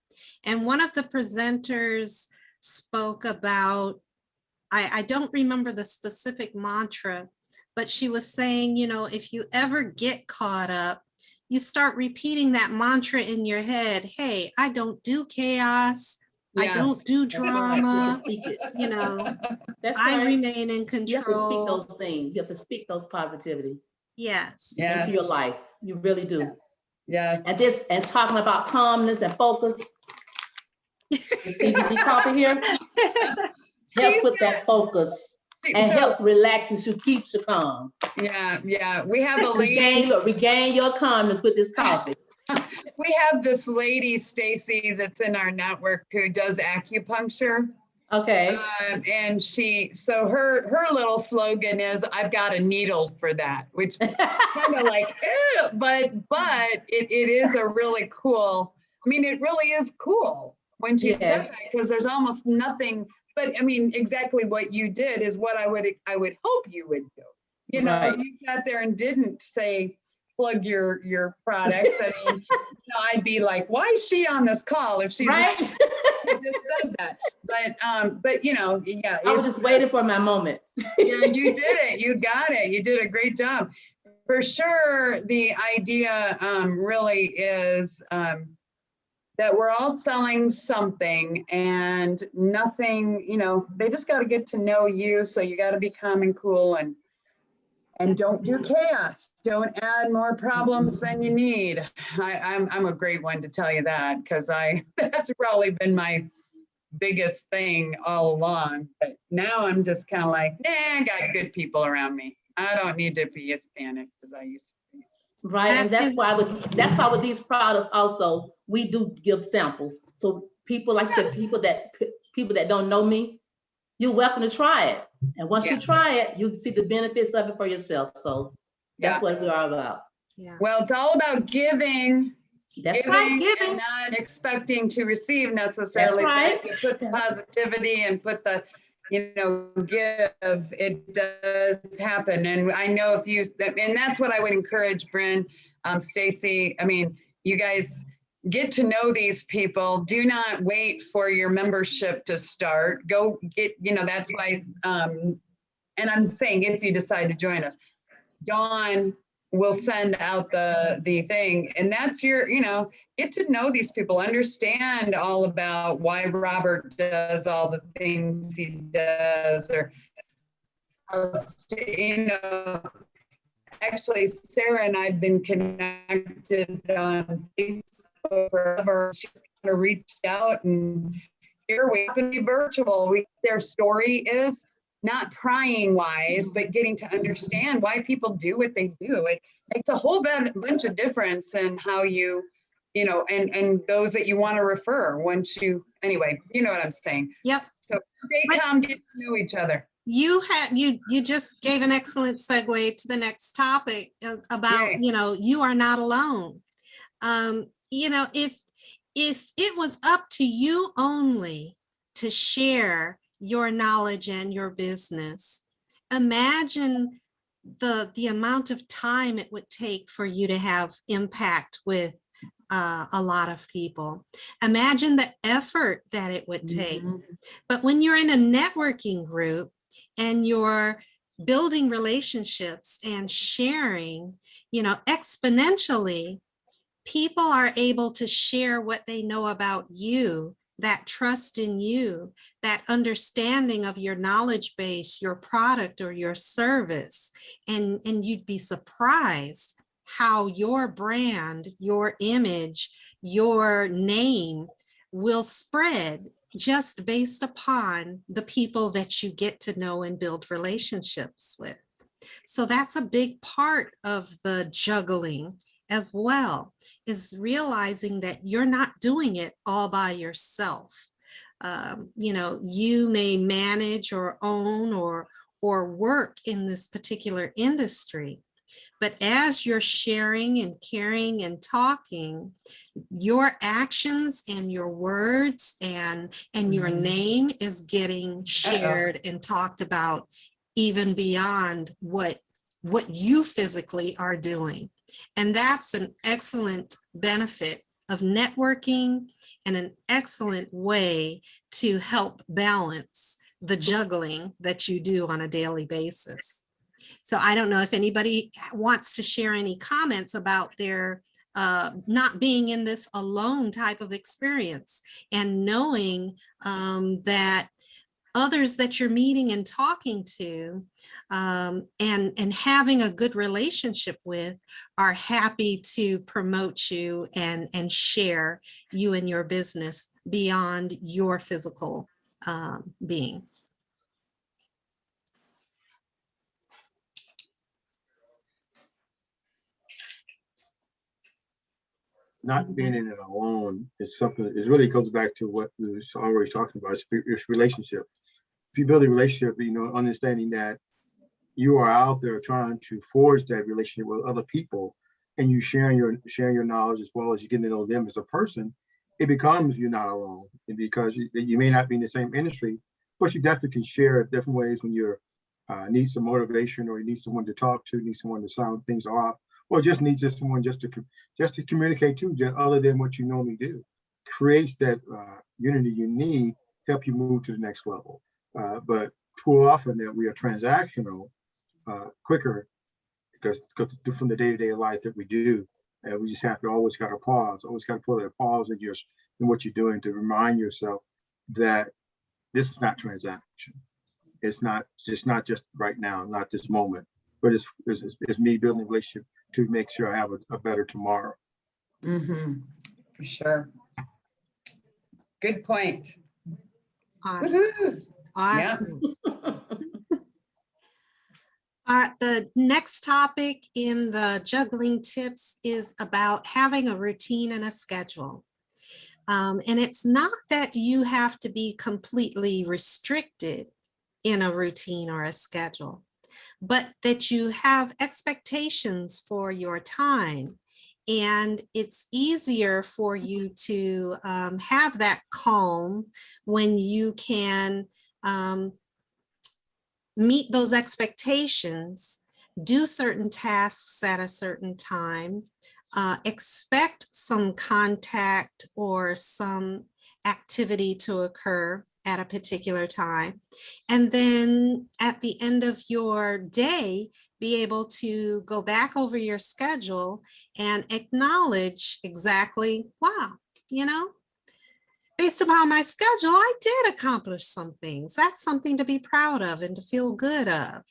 B: And one of the presenters spoke about, I don't remember the specific mantra, but she was saying, if you ever get caught up, you start repeating that mantra in your head. Hey, I don't do chaos. Yes. I don't do drama.
F: That's
B: I
F: right.
B: remain in control.
F: You have to speak those things. You have to speak those positivity.
B: Yes.
F: Into your life. You really do.
C: Yes.
F: And talking about calmness and focus. The CBD coffee here helps with that focus and
C: So-
F: helps relaxes you, keeps you calm.
C: Yeah, we have a lady.
F: Regain your calmness with this coffee.
C: We have this lady, Stacy, that's in our network who does acupuncture.
F: Okay.
C: And so her little slogan is, "I've got a needle for that," which is kind of like, ew, but it is a really cool, I mean, it really is cool when she says
F: Yes.
C: that, because there's almost nothing, but I mean, exactly what you did is what I would hope you would do. You know,
F: Right.
C: if you sat there and didn't say, plug your products, I mean, you know, I'd be like, why is she on this call if she's
F: Right.
C: not, you just said that. But you know, yeah.
F: I was just waiting for my moment.
C: Yeah, you did it. You got it. You did a great job. For sure, the idea really is that we're all selling something and nothing, you know, they just got to get to know you. So you got to be calm and cool and don't do chaos. Don't add more problems than you need. I'm a great one to tell you that, because that's probably been my biggest thing all along. But now I'm just kind of like, nah, I got good people around me. I don't need to be as panicked as I used to be.
F: Right, and that's why with these products also, we do give samples. So people, like I said, people that don't know me, you're welcome to try it. And once you try it, you see the benefits of it for yourself. So that's what we're all about.
B: Yeah.
C: Well, it's all about giving.
F: That's right,
C: And
F: giving.
C: not expecting to receive necessarily.
F: That's right.
C: But if you put the positivity and put the, you know, give, it does happen. And I know if you, and that's what I would encourage, Bryn, Stacy. I mean, you guys get to know these people. Do not wait for your membership to start. Go get, you know, that's why, and I'm saying if you decide to join us, Dawn will send out the thing, and that's your, you know, get to know these people, understand all about why Robert does all the things he does, or, you know, actually Sarah and I've been connected on Facebook forever. She's kind of reached out, and here we happen to be virtual. Their story is not prying wise, but getting to understand why people do what they do. It makes a whole bunch of difference in how you know, and those that you want to refer once you, anyway, you know what I'm saying?
B: Yep.
C: So stay calm, get to know each other.
B: You just gave an excellent segue to the next topic about, you know, you are not alone. You know, if it was up to you only to share your knowledge and your business, imagine the amount of time it would take for you to have impact with a lot of people. Imagine the effort that it would take. But when you're in a networking group and you're building relationships and sharing, you know, exponentially, people are able to share what they know about you, that trust in you, that understanding of your knowledge base, your product or your service. And you'd be surprised how your brand, your image, your name will spread just based upon the people that you get to know and build relationships with. So that's a big part of the juggling as well, is realizing that you're not doing it all by yourself. You know, you may manage or own or work in this particular industry, but as you're sharing and caring and talking, your actions and your words and your name is getting shared and talked about even beyond what you physically are doing. And that's an excellent benefit of networking and an excellent way to help balance the juggling that you do on a daily basis. So I don't know if anybody wants to share any comments about their not being in this alone type of experience, and knowing that others that you're meeting and talking to, and having a good relationship with, are happy to promote you and share you and your business beyond your physical being.
E: Not being in it alone is something, it really goes back to what we was already talking about, it's relationship. If you build a relationship, understanding that you are out there trying to forge that relationship with other people, and you sharing your knowledge as well as you getting to know them as a person, it becomes you're not alone. And because you may not be in the same industry, but you definitely can share different ways when you're need some motivation, or you need someone to talk to, need someone to sound things off, or just need someone just to communicate to, just other than what you normally do. Creates that unity you need, help you move to the next level. But too often that we are transactional quicker, because from the day-to-day life that we do, and we just have to always got to pause, always got to put a pause in what you're doing, to remind yourself that this is not transaction. It's not just right now, not this moment, but it's me building a relationship to make sure I have a better tomorrow.
C: For sure. Good point.
B: Awesome.
C: Woohoo.
B: Awesome. The next topic in the juggling tips is about having a routine and a schedule. And it's not that you have to be completely restricted in a routine or a schedule, but that you have expectations for your time. And it's easier for you to have that calm when you can meet those expectations, do certain tasks at a certain time, expect some contact or some activity to occur at a particular time. And then at the end of your day, be able to go back over your schedule and acknowledge exactly, wow, based upon my schedule, I did accomplish some things. That's something to be proud of and to feel good of.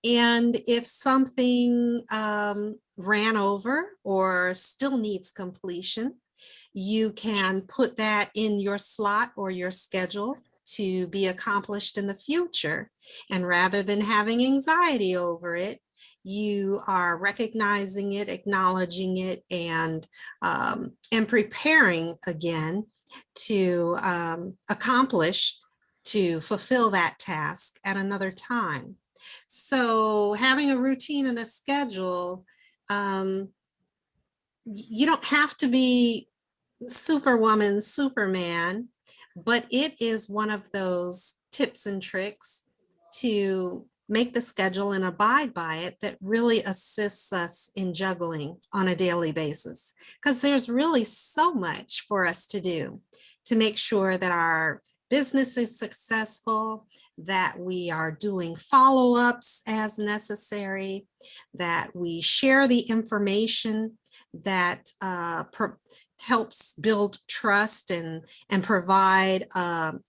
B: And if something ran over or still needs completion, you can put that in your slot or your schedule to be accomplished in the future. And rather than having anxiety over it, you are recognizing it, acknowledging it, and preparing again to accomplish, to fulfill that task at another time. So having a routine and a schedule, you don't have to be Superwoman, Superman, but it is one of those tips and tricks to make the schedule and abide by it that really assists us in juggling on a daily basis, because there's really so much for us to do to make sure that our business is successful, that we are doing follow-ups as necessary, that we share the information that helps build trust and provide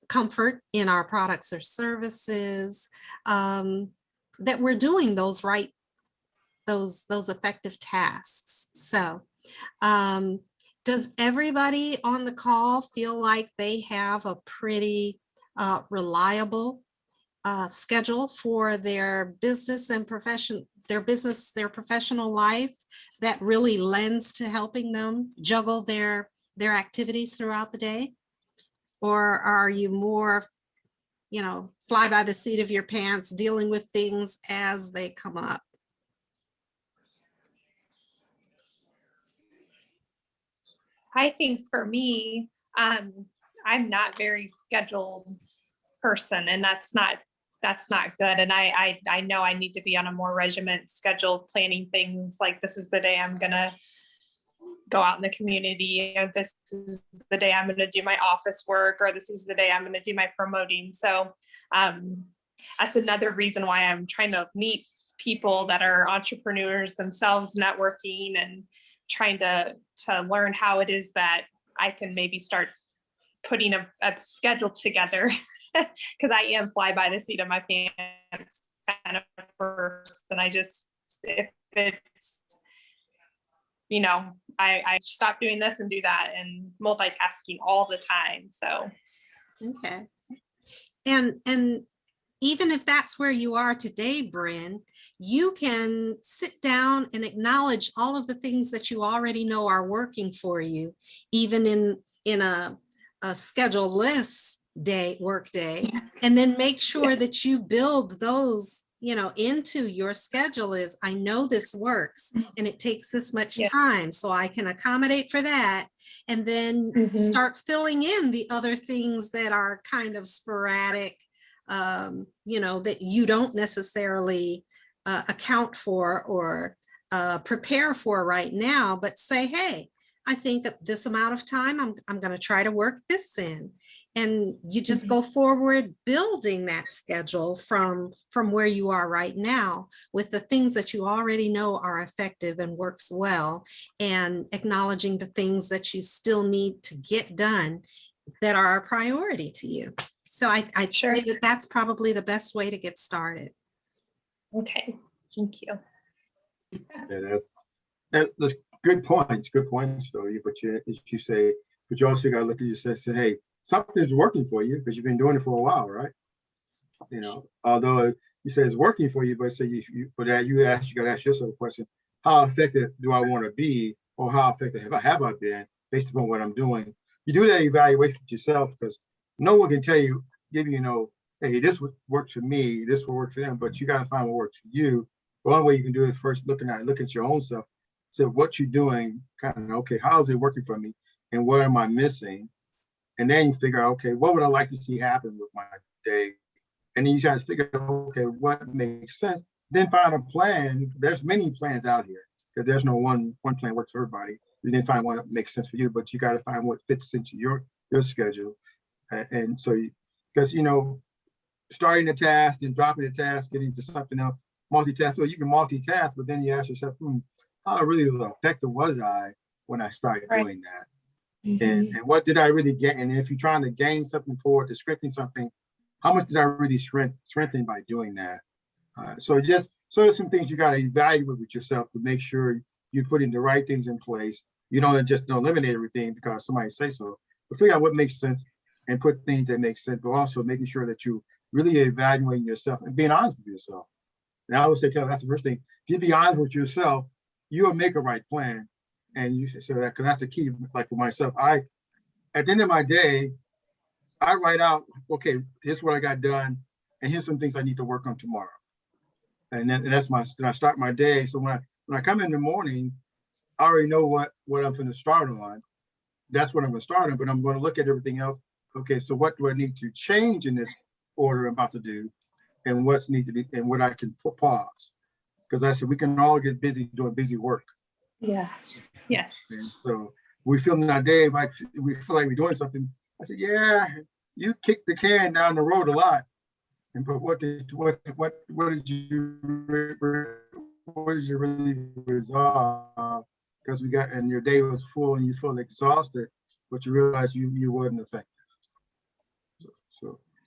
B: comfort in our products or services, that we're doing those effective tasks. So does everybody on the call feel like they have a pretty reliable schedule for their business and their professional life that really lends to helping them juggle their activities throughout the day? Or are you more, fly by the seat of your pants, dealing with things as they come up?
D: I think for me, I'm not very scheduled person, and that's not good. And I know I need to be on a more regiment schedule, planning things like, this is the day I'm gonna go out in the community, this is the day I'm gonna do my office work, or this is the day I'm gonna do my promoting. So that's another reason why I'm trying to meet people that are entrepreneurs themselves, networking and trying to learn how it is that I can maybe start putting a schedule together because I am fly by the seat of my pants kind of person. And I just, if it's, you know, I stop doing this and do that and multitasking all the time. So.
B: Okay. And even if that's where you are today, Bryn, you can sit down and acknowledge all of the things that you already know are working for you, even in a schedule-less work day, and then make sure that you build those, you know, into your schedule. Is I know this works and it takes this much time, so I can accommodate for that, and then start filling in the other things that are kind of sporadic, you know, that you don't necessarily account for or prepare for right now, but say, hey, I think at this amount of time, I'm going to try to work this in. And you just go forward building that schedule from where you are right now with the things that you already know are effective and works well, and acknowledging the things that you still need to get done that are a priority to you. So I'd say that that's probably the best way to get started.
D: Okay, thank you.
E: Yeah, that's good points, though. But you say, but you also got to look at yourself and say, hey, something's working for you because you've been doing it for a while, right? You know, although you say it's working for you, but say you got to ask yourself a question: how effective do I want to be, or how effective have I been based upon what I'm doing? You do that evaluation with yourself, because no one can give you, hey, this works for me, this will work for them, but you got to find what works for you. The one way you can do it is first look at your own self. So what you're doing, kind of, okay, how is it working for me, and what am I missing? And then you figure out, okay, what would I like to see happen with my day? And then you try to figure out, okay, what makes sense. Then find a plan. There's many plans out here, because there's no one plan works for everybody. You then find one that makes sense for you, but you got to find what fits into your schedule. And so, because starting a task and dropping the task, getting to something else, multitask. Well, you can multitask, but then you ask yourself, how really effective was I when I started doing that? And what did I really get? And if you're trying to gain something forward, to strengthen something, how much did I really strengthen by doing that? So there's some things you got to evaluate with yourself to make sure you're putting the right things in place. You don't eliminate everything because somebody say so, but figure out what makes sense and put things that make sense, but also making sure that you really evaluating yourself and being honest with yourself. And I always say, that's the first thing. If you be honest with yourself, you'll make a right plan. And you so that, because that's the key. Like for myself, at the end of my day, I write out, okay, here's what I got done, and here's some things I need to work on tomorrow. And that's I start my day. So when I come in the morning, I already know what I'm going to start on. That's what I'm going to start on, but I'm going to look at everything else. Okay, so what do I need to change in this order I'm about to do, and what's need to be, and what I can pause? Because I said we can all get busy doing busy work.
D: Yeah. Yes.
E: And so we feel in our day like we feel like we're doing something. I said, yeah, you kicked the can down the road a lot. And but what did you really resolve? Because and your day was full and you feel exhausted, but you realize you wasn't effective.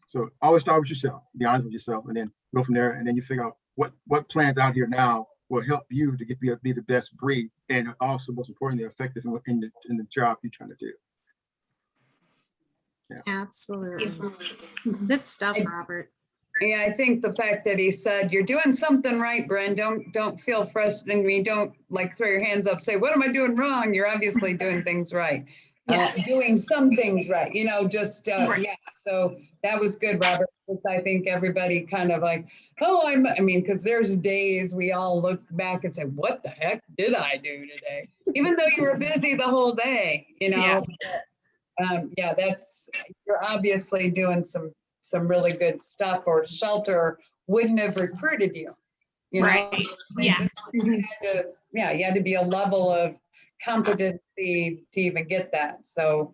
E: So always start with yourself, be honest with yourself, and then go from there. And then you figure out what plans out here now will help you to be the best breed, and also most importantly, effective in the job you're trying to do. Yeah.
B: Absolutely. Good stuff, Robert.
C: Yeah, I think the fact that he said, you're doing something right, Bren, don't feel frustrated. I mean, don't like throw your hands up, say, what am I doing wrong? You're obviously doing things right. Doing some things right, right. Yeah. So that was good, Robert, because I think everybody kind of like, because there's days we all look back and say, what the heck did I do today? Even though you were busy the whole day, Yeah. You're obviously doing some really good stuff, or Shelter wouldn't have recruited you.
D: Right. Yeah.
C: You had to be a level of competency to even get that. So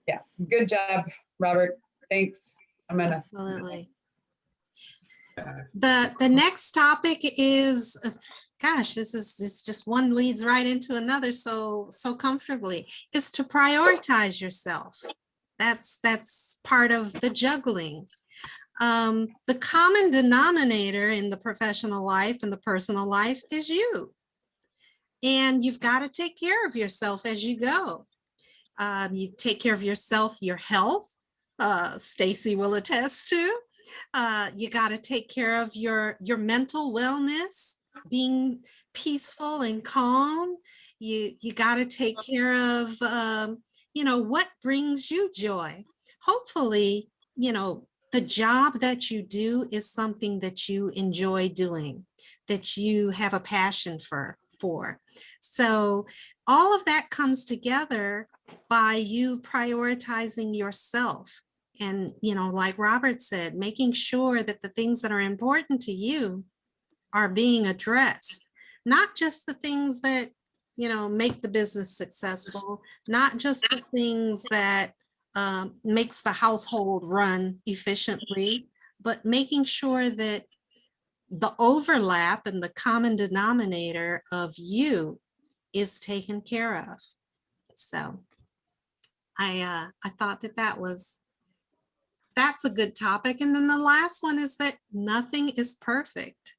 C: yeah, good job, Robert. Thanks.
B: Absolutely. The next topic is, gosh, this is just one leads right into another so comfortably, is to prioritize yourself. That's part of the juggling. The common denominator in the professional life and the personal life is you. And you've got to take care of yourself as you go. You take care of yourself, your health, Stacy will attest to. You got to take care of your mental wellness, being peaceful and calm. You got to take care of what brings you joy. Hopefully, the job that you do is something that you enjoy doing, that you have a passion for. So all of that comes together by you prioritizing yourself. And, like Robert said, making sure that the things that are important to you are being addressed, not just the things that, make the business successful, not just the things that makes the household run efficiently, but making sure that the overlap and the common denominator of you is taken care of. So I thought that's a good topic. And then the last one is that nothing is perfect.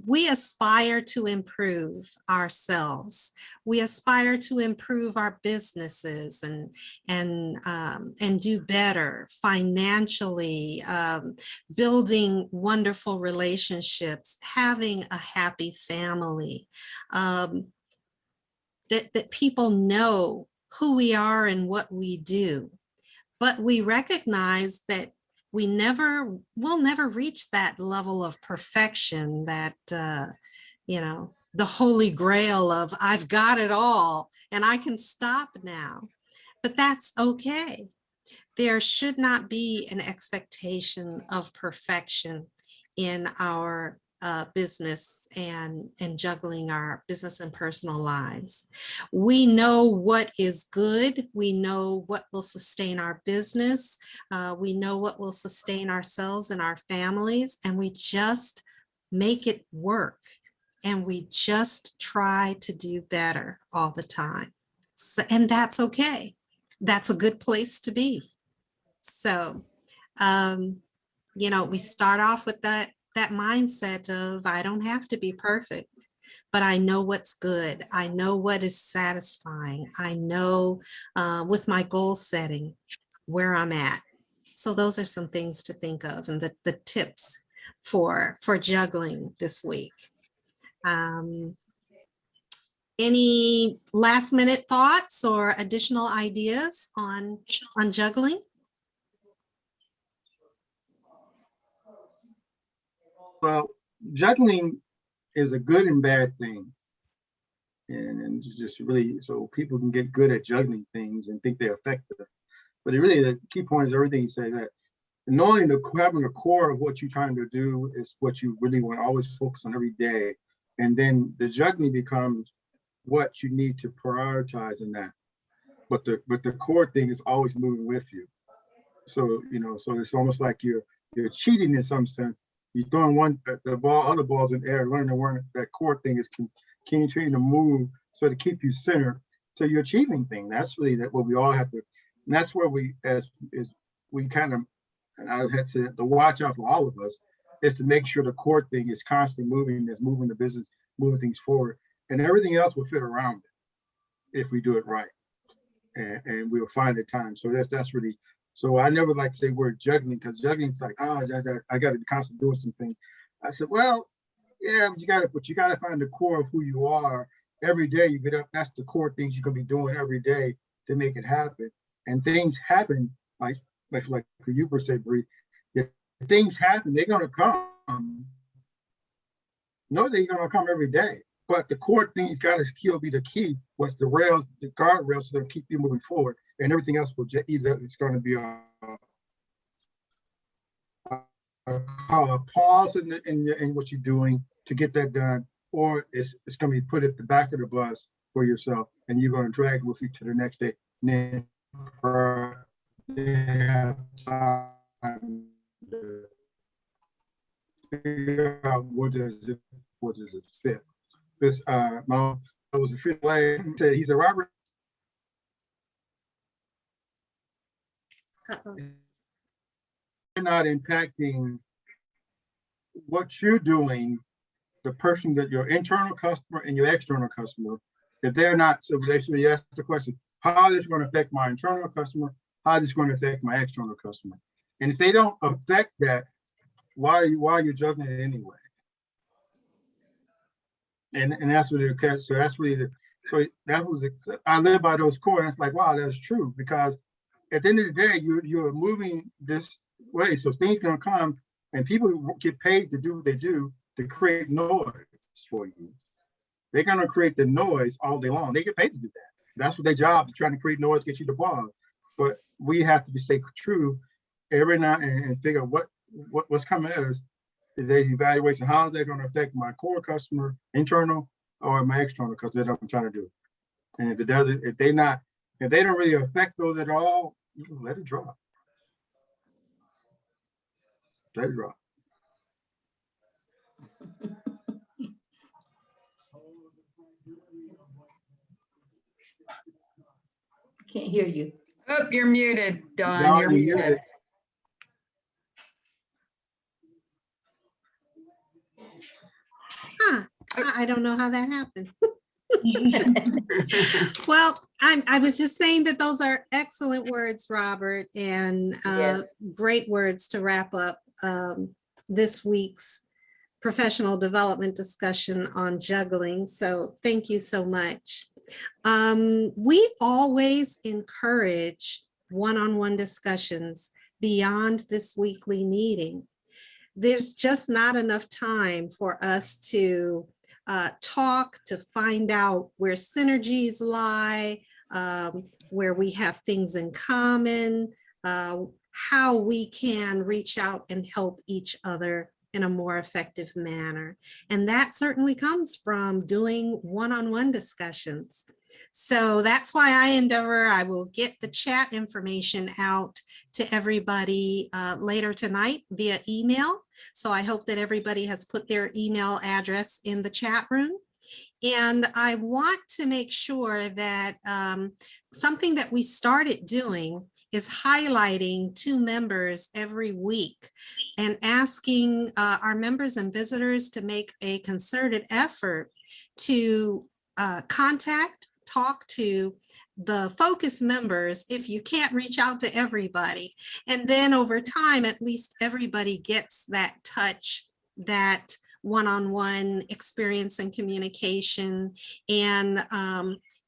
B: We aspire to improve ourselves. We aspire to improve our businesses and do better financially, building wonderful relationships, having a happy family, that people know who we are and what we do. But we recognize that we'll never reach that level of perfection, that, the holy grail of I've got it all and I can stop now. But that's okay. There should not be an expectation of perfection in our business and juggling our business and personal lives. We know what is good. We know what will sustain our business. We know what will sustain ourselves and our families, and we just make it work. And we just try to do better all the time. So, and that's okay. That's a good place to be. So, we start off with that mindset of I don't have to be perfect, but I know what's good. I know what is satisfying. I know with my goal setting where I'm at. So those are some things to think of and the tips for juggling this week. Any last minute thoughts or additional ideas on juggling?
E: Well, juggling is a good and bad thing. And just really, so people can get good at juggling things and think they're effective. But the key point is everything you say, that knowing having a core of what you're trying to do is what you really want to always focus on every day. And then the juggling becomes what you need to prioritize in that. But the core thing is always moving with you. So, so it's almost like you're cheating in some sense. You're throwing other balls in the air, learning to learn that core thing is continuing to move so to keep you centered. So you're achieving thing. That's really what we all have to, and that's where we kind of, and I had to the watch out for all of us is to make sure the core thing is constantly moving, that's moving the business, moving things forward, and everything else will fit around it if we do it right, and we'll find the time. So that's really. So I never like to say word juggling, because juggling is like, I got to be constantly doing something. I said, well, yeah, but you got to find the core of who you are. Every day you get up, that's the core things you're gonna be doing every day to make it happen. And things happen, like you per se, Bree. If things happen, they're gonna come. No, they're gonna come every day. But the core things gotta still be the key. What's the rails, the guardrails that keep you moving forward, and everything else will either it's going to be a pause in what you're doing to get that done, or it's going to be put at the back of the bus for yourself, and you're going to drag with you to the next day. And then have time to figure out what does it fit. This mom, I was a friend. He said, Robert,
B: Uh-oh.
E: They're not impacting what you're doing, the person that your internal customer and your external customer, if they're not, so they should ask the question, how is this going to affect my internal customer? How is this going to affect my external customer? And if they don't affect that, why are you juggling it anyway? And that's what it catch. So that's really that was I live by those core, and it's like, wow, that's true, because at the end of the day, you're moving this way. So things gonna come, and people get paid to do what they do to create noise for you. They're gonna create the noise all day long. They get paid to do that. That's what their job is, trying to create noise, get you to bar. But we have to stay true every now and figure out what's coming at us. Is the evaluation, how is that going to affect my core customer, internal, or my external? Because that's what I'm trying to do. And if it doesn't, if they don't really affect those at all, you can let it drop. Let it drop.
F: Can't hear you.
C: Oh, you're muted, Dawn.
E: Dawn,
C: You're
E: you're
C: muted.
E: muted.
B: Huh, I don't know how that happened. Well, I was just saying that those are excellent words, Robert, and
F: Yes.
B: great words to wrap up this week's professional development discussion on juggling. So thank you so much. We always encourage one-on-one discussions beyond this weekly meeting. There's just not enough time for us to talk, to find out where synergies lie, where we have things in common, how we can reach out and help each other in a more effective manner. And that certainly comes from doing one-on-one discussions. So that's why I will get the chat information out to everybody later tonight via email. So I hope that everybody has put their email address in the chat room. And I want to make sure that something that we started doing is highlighting 2 members every week and asking our members and visitors to make a concerted effort to talk to the focus members if you can't reach out to everybody. And then over time, at least everybody gets that touch, that one-on-one experience and communication. And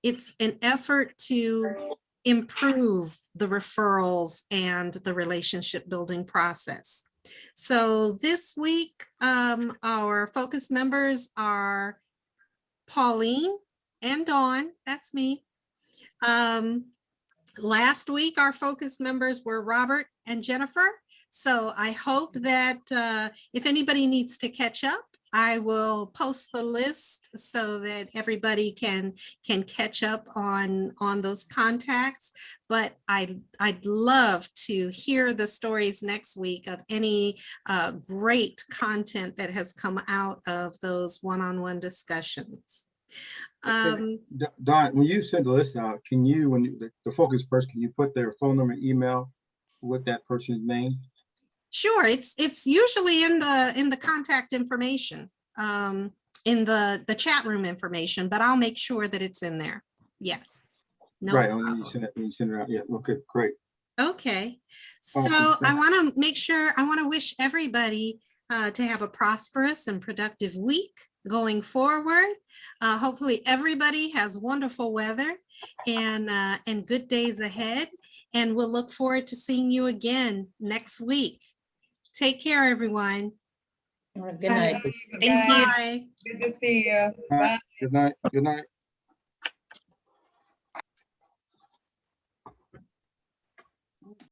B: it's an effort to improve the referrals and the relationship building process. So this week, our focus members are Pauline and Dawn, that's me. Last week, our focus members were Robert and Jennifer. So I hope that if anybody needs to catch up, I will post the list so that everybody can catch up on those contacts. But I'd love to hear the stories next week of any great content that has come out of those one-on-one discussions.
E: Don, when you send the list out, can you, when the focus person, can you put their phone number, email with that person's name?
B: Sure, it's usually in the contact information, in the chat room information, but I'll make sure that it's in there. Yes. No
E: Right,
B: problem.
E: when you send it out. Yeah, okay, great.
B: Okay, so
E: Awesome.
B: I want to wish everybody to have a prosperous and productive week going forward. Hopefully everybody has wonderful weather and good days ahead. And we'll look forward to seeing you again next week. Take care, everyone.
F: All right, good night.
D: Thank you.
B: Bye.
C: Good to see you.
E: Good night. Good night.